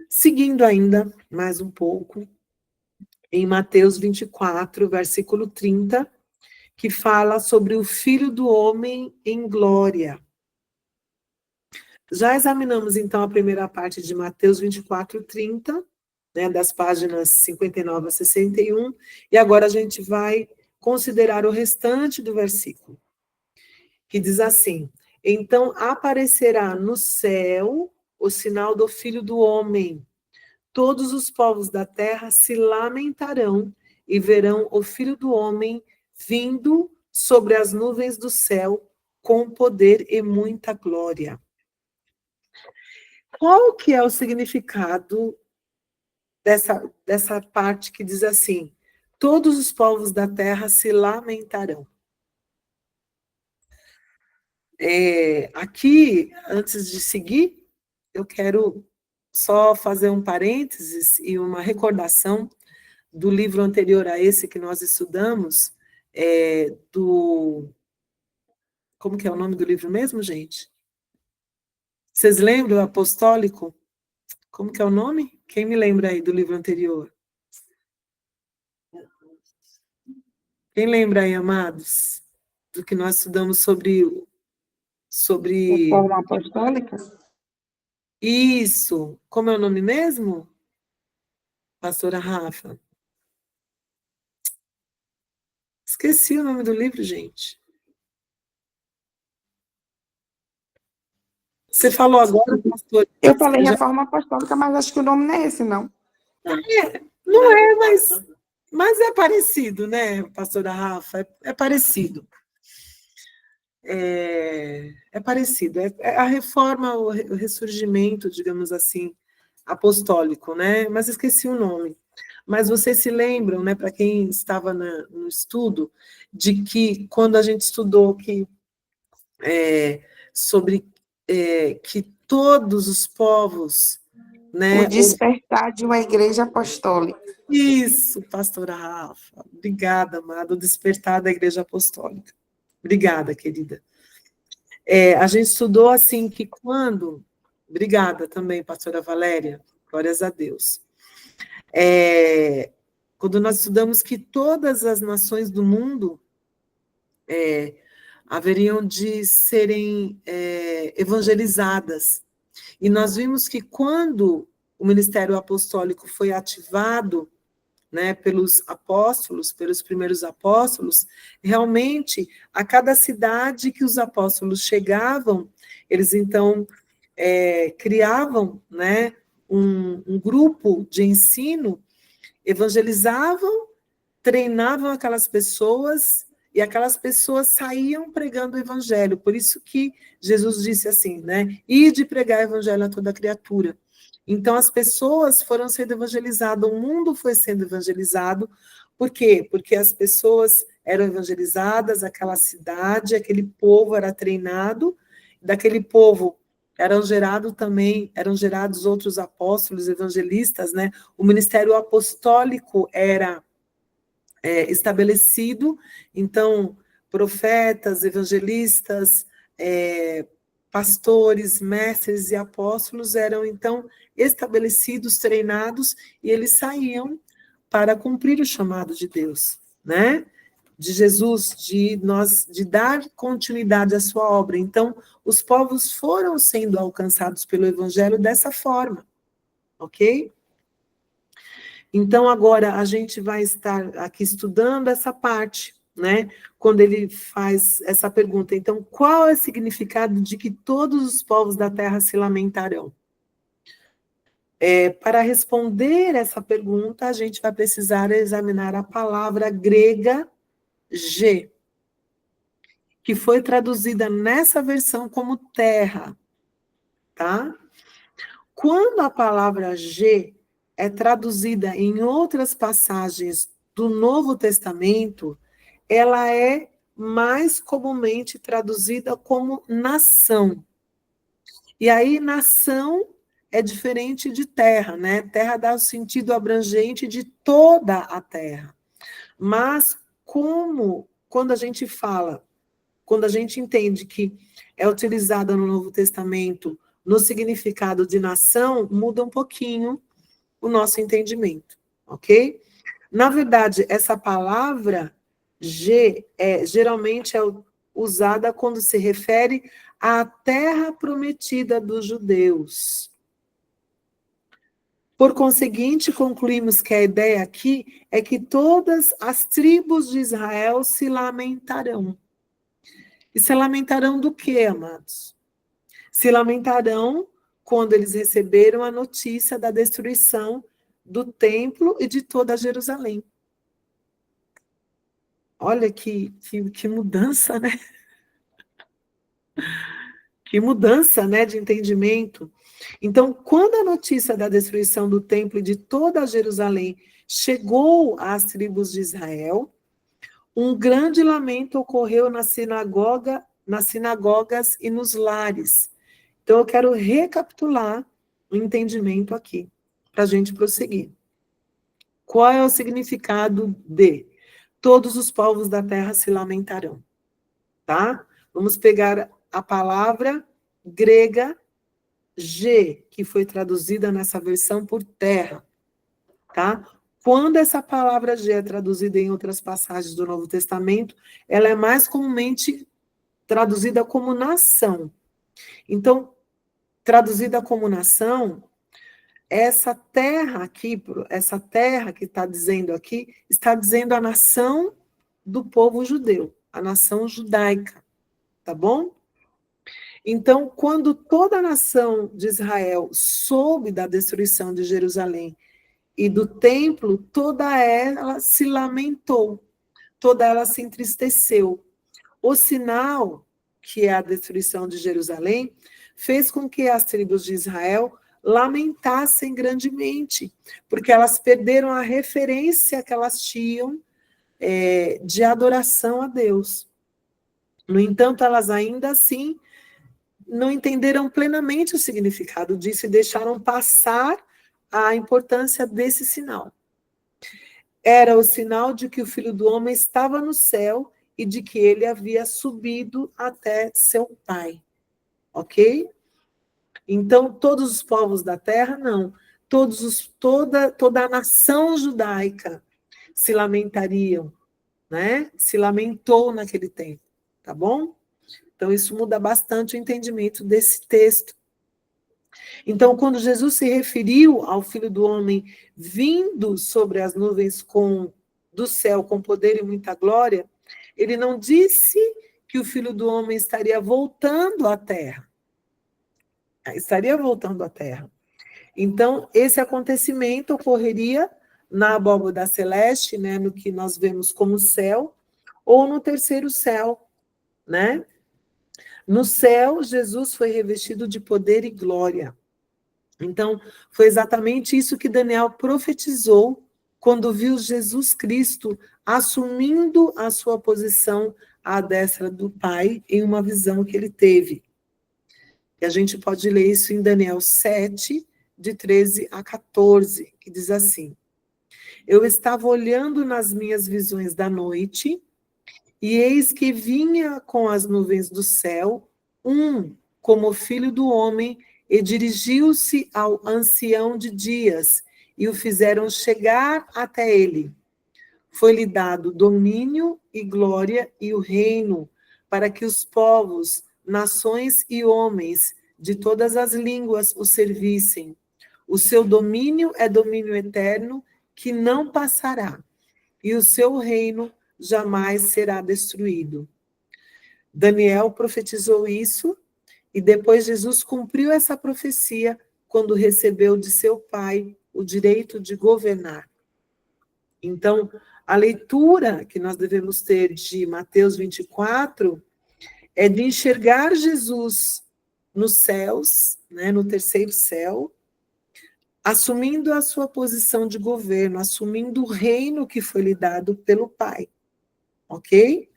Seguindo ainda mais um pouco, em Mateus 24, versículo 30, que fala sobre o Filho do Homem em glória. Já examinamos, então, a primeira parte de Mateus 24, 30, né, das páginas 59 a 61, e agora a gente vai considerar o restante do versículo, que diz assim: então aparecerá no céu o sinal do Filho do Homem. Todos os povos da terra se lamentarão e verão o Filho do Homem vindo sobre as nuvens do céu com poder e muita glória. Qual que é o significado dessa parte que diz assim: todos os povos da terra se lamentarão? Aqui, antes de seguir, eu quero só fazer um parênteses e uma recordação do livro anterior a esse que nós estudamos, como que é o nome do livro mesmo, gente? Vocês lembram, o apostólico? Como que é o nome? Quem me lembra aí do livro anterior? Quem lembra aí, amados, do que nós estudamos sobre... Reforma apostólica? Isso. Como é o nome mesmo, pastora Rafa? Esqueci o nome do livro, gente. Você falou agora, pastor. Eu falei Reforma Apostólica, mas acho que o nome não é esse, não. Não é, mas é parecido, né, pastora Rafa? É parecido. É parecido. É a reforma, o ressurgimento, digamos assim, apostólico, né? Mas esqueci o nome. Mas vocês se lembram, né, para quem estava no estudo, de que quando a gente estudou sobre que todos os povos, né? O despertar de uma igreja apostólica. Isso, pastora Rafa. Obrigada, amada. O despertar da igreja apostólica. Obrigada, querida. A gente estudou assim que quando... Obrigada também, pastora Valéria. Glórias a Deus. Quando nós estudamos que todas as nações do mundo haveriam de serem evangelizadas. E nós vimos que quando o ministério apostólico foi ativado, né, pelos apóstolos, pelos primeiros apóstolos, realmente, a cada cidade que os apóstolos chegavam, eles então criavam, né, um grupo de ensino, evangelizavam, treinavam aquelas pessoas, e aquelas pessoas saíam pregando o evangelho. Por isso que Jesus disse assim, né, ide pregar o evangelho a toda criatura. Então, as pessoas foram sendo evangelizadas, o mundo foi sendo evangelizado. Por quê? Porque as pessoas eram evangelizadas, aquela cidade, aquele povo era treinado, daquele povo eram gerados outros apóstolos, evangelistas, né? O ministério apostólico era estabelecido, então, profetas, evangelistas, pastores, mestres e apóstolos eram, então, estabelecidos, treinados, e eles saíam para cumprir o chamado de Deus, né? De Jesus, de dar continuidade à sua obra. Então, os povos foram sendo alcançados pelo evangelho dessa forma, ok? Então, agora, a gente vai estar aqui estudando essa parte, né? Quando ele faz essa pergunta. Então, qual é o significado de que todos os povos da terra se lamentarão? Para responder essa pergunta, a gente vai precisar examinar a palavra grega G, que foi traduzida nessa versão como terra, tá? Quando a palavra G é traduzida em outras passagens do Novo Testamento, ela é mais comumente traduzida como nação. E aí, nação é diferente de terra, né? Terra dá o sentido abrangente de toda a terra. Mas, quando a gente entende que é utilizada no Novo Testamento no significado de nação, muda um pouquinho o nosso entendimento, ok? Na verdade, essa palavra G geralmente é usada quando se refere à terra prometida dos judeus. Por conseguinte, concluímos que a ideia aqui é que todas as tribos de Israel se lamentarão. E se lamentarão do quê, amados? Se lamentarão quando eles receberam a notícia da destruição do templo e de toda Jerusalém. Olha que mudança, né? Que mudança, né, de entendimento. Então, quando a notícia da destruição do templo e de toda Jerusalém chegou às tribos de Israel, um grande lamento ocorreu na sinagoga nas sinagogas e nos lares. Então, eu quero recapitular o entendimento aqui, para a gente prosseguir. Qual é o significado de todos os povos da terra se lamentarão? Tá? Vamos pegar a palavra grega G, que foi traduzida nessa versão por terra, tá? Quando essa palavra G é traduzida em outras passagens do Novo Testamento, ela é mais comumente traduzida como nação. Então, traduzida como nação, essa terra aqui, essa terra que está dizendo aqui, está dizendo a nação do povo judeu, a nação judaica, tá bom? Então, quando toda a nação de Israel soube da destruição de Jerusalém e do templo, toda ela se lamentou, toda ela se entristeceu. O sinal, que é a destruição de Jerusalém, fez com que as tribos de Israel lamentassem grandemente, porque elas perderam a referência que elas tinham de adoração a Deus. No entanto, elas ainda assim não entenderam plenamente o significado disso e deixaram passar a importância desse sinal. Era o sinal de que o Filho do Homem estava no céu e de que ele havia subido até seu Pai. Ok? Então, todos os povos da terra, não. Toda a nação judaica se lamentariam, né? Se lamentou naquele tempo, tá bom? Então, isso muda bastante o entendimento desse texto. Então, quando Jesus se referiu ao Filho do Homem vindo sobre as nuvens do céu com poder e muita glória, ele não disse que o Filho do Homem estaria voltando à terra. Estaria voltando à terra. Então, esse acontecimento ocorreria na abóbada celeste, né, no que nós vemos como céu, ou no terceiro céu, né? No céu, Jesus foi revestido de poder e glória. Então, foi exatamente isso que Daniel profetizou quando viu Jesus Cristo assumindo a sua posição à destra do Pai em uma visão que ele teve. E a gente pode ler isso em Daniel 7, de 13 a 14, que diz assim: Eu estava olhando nas minhas visões da noite, e eis que vinha com as nuvens do céu, como filho do homem, e dirigiu-se ao ancião de dias, e o fizeram chegar até ele. Foi-lhe dado domínio e glória e o reino, para que os povos, nações e homens de todas as línguas o servissem. O seu domínio é domínio eterno, que não passará, e o seu reino jamais será destruído. Daniel profetizou isso, e depois Jesus cumpriu essa profecia quando recebeu de seu pai o direito de governar. Então, a leitura que nós devemos ter de Mateus 24 é de enxergar Jesus nos céus, né, no terceiro céu, assumindo a sua posição de governo, assumindo o reino que foi lhe dado pelo Pai, ok?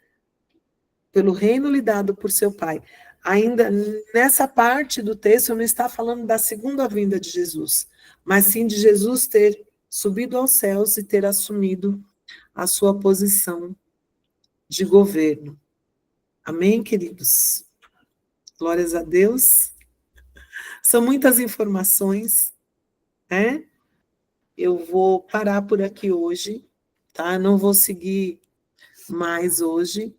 Pelo reino lhe dado por seu Pai. Ainda nessa parte do texto não está falando da segunda vinda de Jesus, mas sim de Jesus ter subido aos céus e ter assumido a sua posição de governo. Amém, queridos? Glórias a Deus. São muitas informações, né? Eu vou parar por aqui hoje, tá? Não vou seguir mais hoje.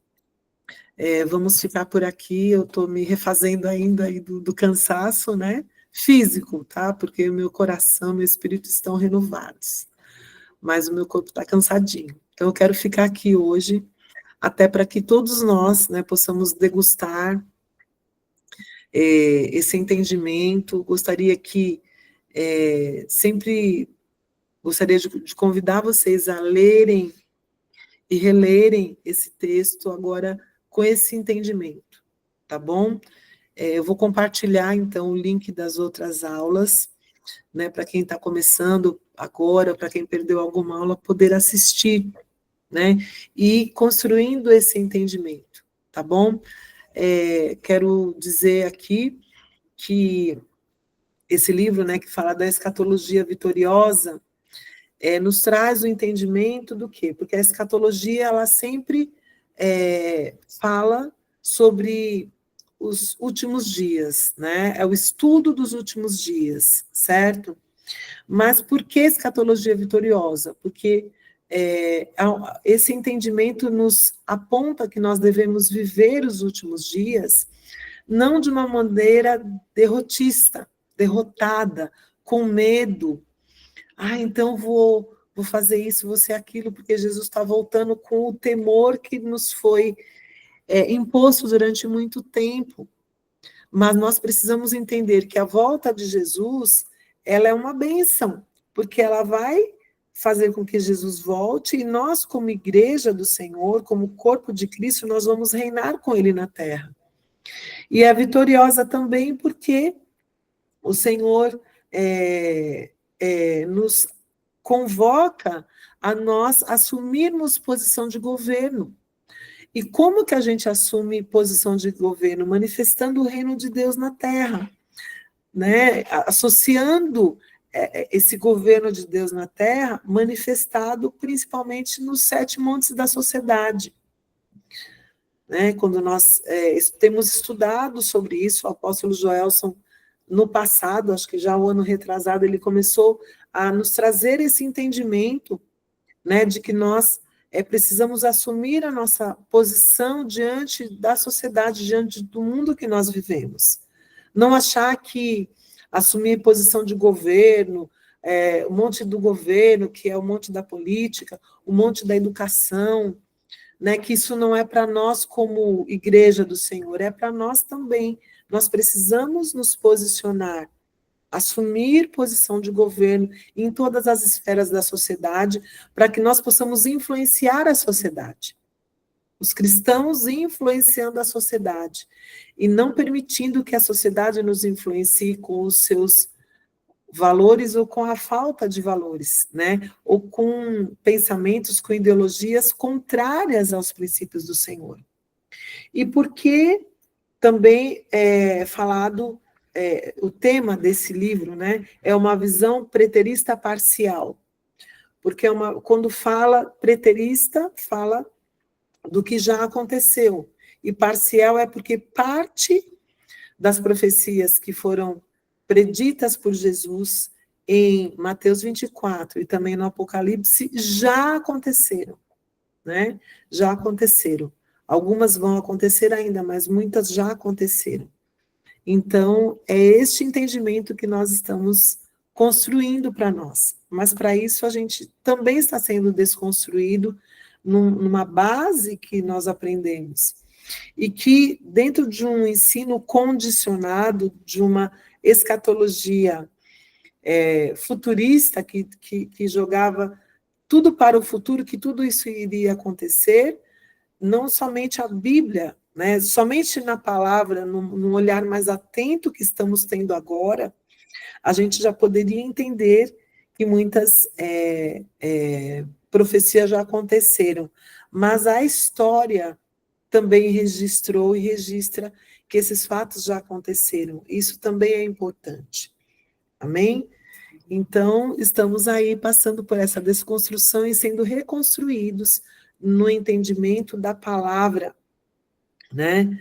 Vamos ficar por aqui. Eu estou me refazendo ainda aí do cansaço, né? Físico, tá? Porque o meu coração, meu espírito estão renovados. Mas o meu corpo está cansadinho. Então, eu quero ficar aqui hoje, até para que todos nós, né, possamos degustar esse entendimento. Gostaria de convidar vocês a lerem e relerem esse texto agora com esse entendimento, tá bom? Eu vou compartilhar, então, o link das outras aulas, né, para quem está começando agora, para quem perdeu alguma aula, poder assistir, né, e construindo esse entendimento, tá bom? quero dizer aqui que esse livro, né, que fala da escatologia vitoriosa, nos traz o entendimento do quê? Porque a escatologia, ela sempre fala sobre os últimos dias, né? É o estudo dos últimos dias, certo? Mas por que escatologia vitoriosa? Porque esse entendimento nos aponta que nós devemos viver os últimos dias não de uma maneira derrotista, derrotada, com medo. Então vou fazer isso, vou ser aquilo, porque Jesus está voltando com o temor que nos foi imposto durante muito tempo. Mas nós precisamos entender que a volta de Jesus, ela é uma bênção, porque ela vai fazer com que Jesus volte, e nós, como igreja do Senhor, como corpo de Cristo, nós vamos reinar com Ele na terra. E é vitoriosa também porque o Senhor nos convoca a nós assumirmos posição de governo. E como que a gente assume posição de governo? Manifestando o reino de Deus na terra, né? Associando esse governo de Deus na terra, manifestado principalmente nos 7 montes da sociedade. Né? Quando nós temos estudado sobre isso, o apóstolo Joelson, no passado, acho que já o ano retrasado, ele começou a nos trazer esse entendimento, né, de que nós precisamos assumir a nossa posição diante da sociedade, diante do mundo que nós vivemos. Não achar que assumir posição de governo, o monte do governo, que é o monte da política, o monte da educação, né, que isso não é para nós como igreja do Senhor, é para nós também. Nós precisamos nos posicionar, assumir posição de governo em todas as esferas da sociedade, para que nós possamos influenciar a sociedade. Os cristãos influenciando a sociedade, e não permitindo que a sociedade nos influencie com os seus valores ou com a falta de valores, né? Ou com pensamentos, com ideologias contrárias aos princípios do Senhor. E por que também falado, o tema desse livro, né, é uma visão preterista parcial, porque quando fala preterista, fala do que já aconteceu, e parcial é porque parte das profecias que foram preditas por Jesus em Mateus 24 e também no Apocalipse já aconteceram, né? Já aconteceram. Algumas vão acontecer ainda, mas muitas já aconteceram. Então, é este entendimento que nós estamos construindo para nós. Mas, para isso, a gente também está sendo desconstruído numa base que nós aprendemos. E que, dentro de um ensino condicionado, de uma escatologia futurista, que jogava tudo para o futuro, que tudo isso iria acontecer, não somente a Bíblia, né, somente na palavra, num olhar mais atento que estamos tendo agora, a gente já poderia entender que muitas profecias já aconteceram, mas a história também registrou e registra que esses fatos já aconteceram. Isso também é importante. Amém? Então, estamos aí passando por essa desconstrução e sendo reconstruídos no entendimento da palavra, né?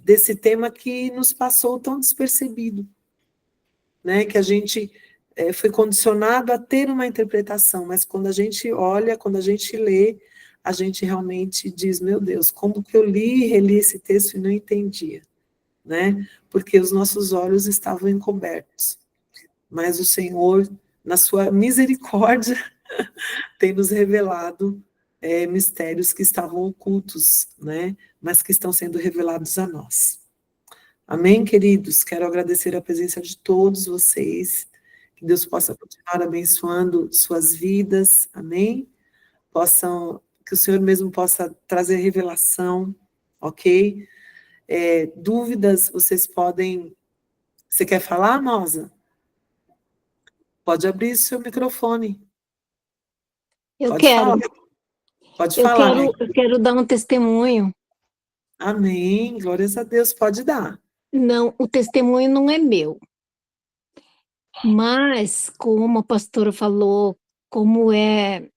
Desse tema que nos passou tão despercebido, né? Que a gente foi condicionado a ter uma interpretação, mas quando a gente olha, quando a gente lê, a gente realmente diz, meu Deus, como que eu li e reli esse texto e não entendia, né? Porque os nossos olhos estavam encobertos. Mas o Senhor, na sua misericórdia, tem nos revelado mistérios que estavam ocultos, né? Mas que estão sendo revelados a nós. Amém, queridos? Quero agradecer a presença de todos vocês, que Deus possa continuar abençoando suas vidas, amém? Que o Senhor mesmo possa trazer revelação, ok? Dúvidas, vocês podem... Você quer falar, Moza? Pode abrir seu microfone. Eu Pode quero. falar. Pode falar. Eu quero dar um testemunho. Amém. Glórias a Deus. Pode dar. Não, o testemunho não é meu, mas como a pastora falou, como é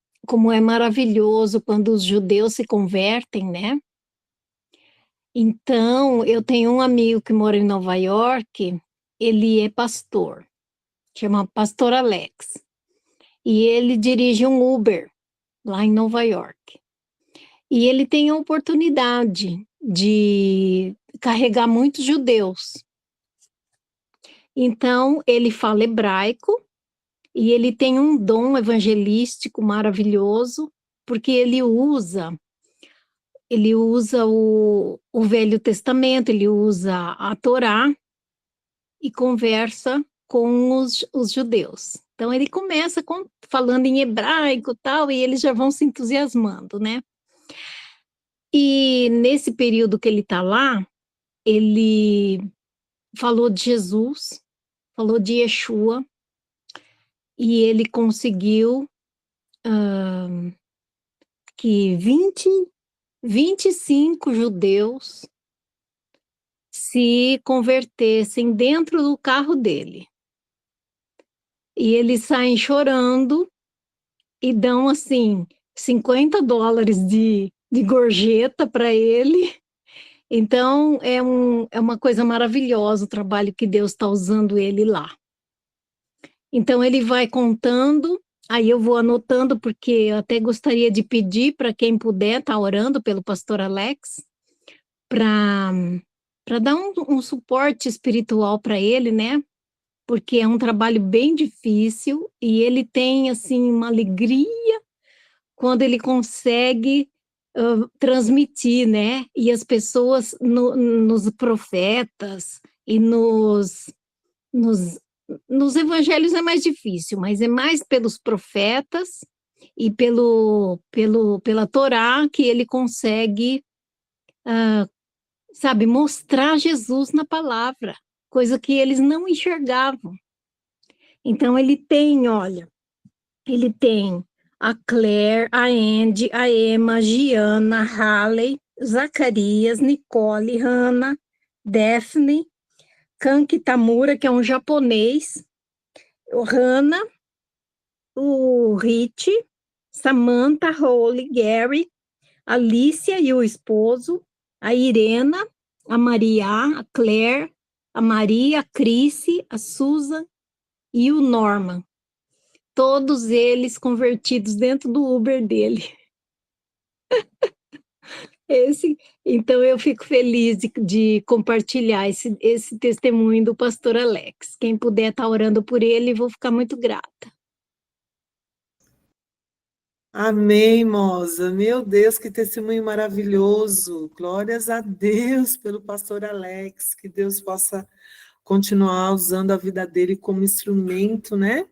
maravilhoso quando os judeus se convertem, né? Então, eu tenho um amigo que mora em Nova York, ele é pastor, chama Pastor Alex, e ele dirige um Uber lá em Nova York. E ele tem a oportunidade de carregar muitos judeus. Então, ele fala hebraico e ele tem um dom evangelístico maravilhoso, porque ele usa o Velho Testamento, ele usa a Torá e conversa com os judeus. Então, ele começa falando em hebraico e tal, e eles já vão se entusiasmando, né? E nesse período que ele está lá, ele falou de Jesus, falou de Yeshua, e ele conseguiu que 25 judeus se convertessem dentro do carro dele. E eles saem chorando e dão, assim, $50 de gorjeta para ele. Então, é uma coisa maravilhosa o trabalho que Deus está usando ele lá. Então, ele vai contando, aí eu vou anotando, porque eu até gostaria de pedir para quem puder estar orando pelo pastor Alex, para dar um suporte espiritual para ele, né? Porque é um trabalho bem difícil e ele tem, assim, uma alegria quando ele consegue transmitir, né? E as pessoas, nos profetas e nos evangelhos é mais difícil, mas é mais pelos profetas e pela Torá que ele consegue, sabe, mostrar Jesus na palavra, coisa que eles não enxergavam. Então, ele tem a Claire, a Andy, a Emma, a Giana, a Halley, Zacarias, Nicole, Hannah, Daphne, Kanki Tamura, que é um japonês, o Hannah, o Rich, Samantha, Holly, Gary, Alicia e o esposo, a Irena, a Maria, a Claire, a Maria, a Chrissy, a Susan e o Norman. Todos eles convertidos dentro do Uber dele. Então, eu fico feliz de compartilhar esse testemunho do pastor Alex. Quem puder estar orando por ele, vou ficar muito grata. Amém, moça. Meu Deus, que testemunho maravilhoso. Glórias a Deus pelo pastor Alex. Que Deus possa continuar usando a vida dele como instrumento, né?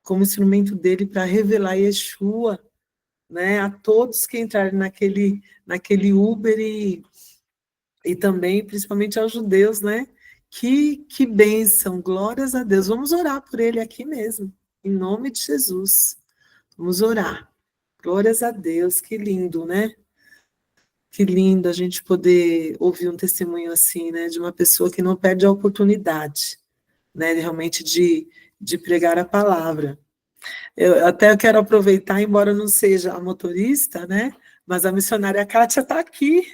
Como instrumento dele para revelar Yeshua, né? A todos que entrarem naquele Uber e também, principalmente aos judeus, né? Que bênção, glórias a Deus. Vamos orar por ele aqui mesmo, em nome de Jesus. Vamos orar. Glórias a Deus, que lindo, né? Que lindo a gente poder ouvir um testemunho assim, né? De uma pessoa que não perde a oportunidade, né? Realmente de pregar a palavra. Eu até quero aproveitar, embora não seja a motorista, né? Mas a missionária Kátia está aqui.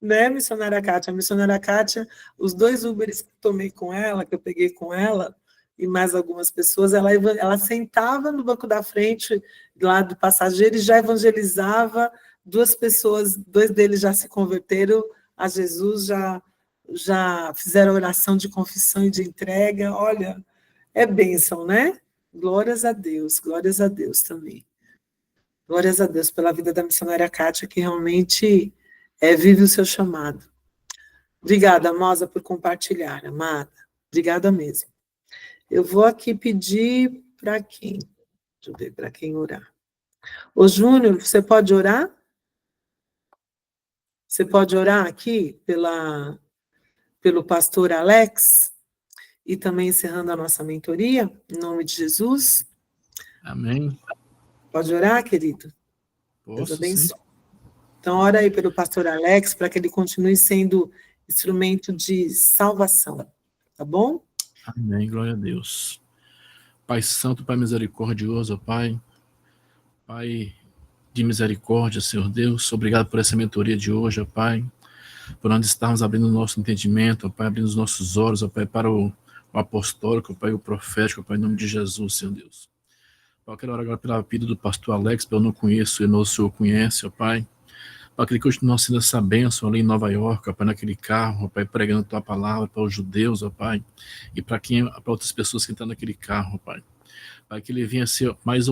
Né, missionária Kátia? A missionária Kátia, os 2 Uberes que tomei com ela, que eu peguei com ela, e mais algumas pessoas, ela sentava no banco da frente, lá do passageiro, e já evangelizava, 2 pessoas, 2 deles já se converteram a Jesus, já fizeram oração de confissão e de entrega. Olha, é bênção, né? Glórias a Deus também. Glórias a Deus pela vida da missionária Kátia, que realmente vive o seu chamado. Obrigada, Mosa, por compartilhar, amada. Obrigada mesmo. Eu vou aqui pedir para quem? Deixa eu ver para quem orar. Ô, Júnior, você pode orar? Você pode orar aqui pelo pastor Alex? E também encerrando a nossa mentoria, em nome de Jesus? Amém. Pode orar, querido? Posso, Deus abençoe. sim. Então, ora aí pelo pastor Alex, para que ele continue sendo instrumento de salvação, tá bom? Amém, glória a Deus. Pai Santo, Pai misericordioso, Pai de misericórdia, Senhor Deus, obrigado por essa mentoria de hoje, ó Pai, por nós estarmos abrindo o nosso entendimento, ó Pai, abrindo os nossos olhos, ó Pai, para o apostólico, ó Pai, o profético, ó Pai, em nome de Jesus, Senhor Deus. Eu quero orar agora pela vida do pastor Alex, eu não conheço, e o Senhor conhece, ó Pai, para que ele continue sendo essa bênção ali em Nova York, ó Pai, naquele carro, ó Pai, pregando a tua palavra para os judeus, ó Pai, e para outras pessoas que estão naquele carro, ó Pai. Pai, que ele venha ser mais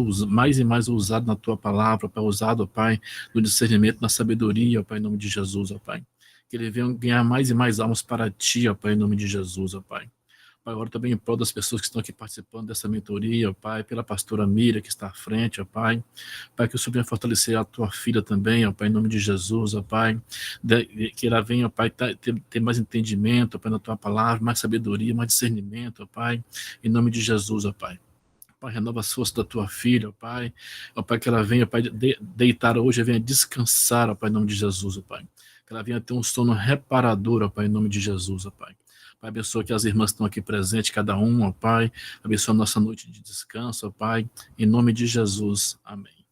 e mais ousado na tua palavra, Pai, ousado, ó Pai, no discernimento, na sabedoria, ó Pai, em nome de Jesus, ó Pai. Que ele venha ganhar mais e mais almas para ti, ó Pai, em nome de Jesus, ó Pai. Pai, agora também em prol das pessoas que estão aqui participando dessa mentoria, ó Pai, pela pastora Mira, que está à frente, ó Pai. Pai, que o Senhor venha fortalecer a tua filha também, ó Pai, em nome de Jesus, ó Pai. Que ela venha, ó Pai, ter mais entendimento, ó Pai, na tua palavra, mais sabedoria, mais discernimento, ó Pai, em nome de Jesus, ó Pai. Pai, renova as forças da tua filha, ó Pai. Ó Pai, que ela venha, ó Pai, deitar hoje, venha descansar, ó Pai, em nome de Jesus, ó Pai. Que ela venha ter um sono reparador, ó Pai, em nome de Jesus, ó Pai. Pai, abençoa que as irmãs estão aqui presentes, cada um, ó Pai. Abençoa a nossa noite de descanso, ó Pai. Em nome de Jesus. Amém.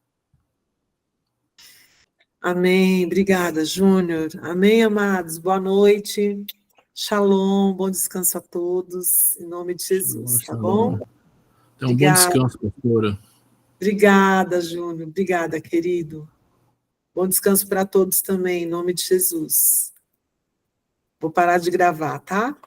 Amém. Obrigada, Júnior. Amém, amados. Boa noite. Shalom. Bom descanso a todos. Em nome de Jesus, tá bom? Então, um bom descanso, pastora. Obrigada, Júnior. Obrigada, querido. Bom descanso para todos também, em nome de Jesus. Vou parar de gravar, tá?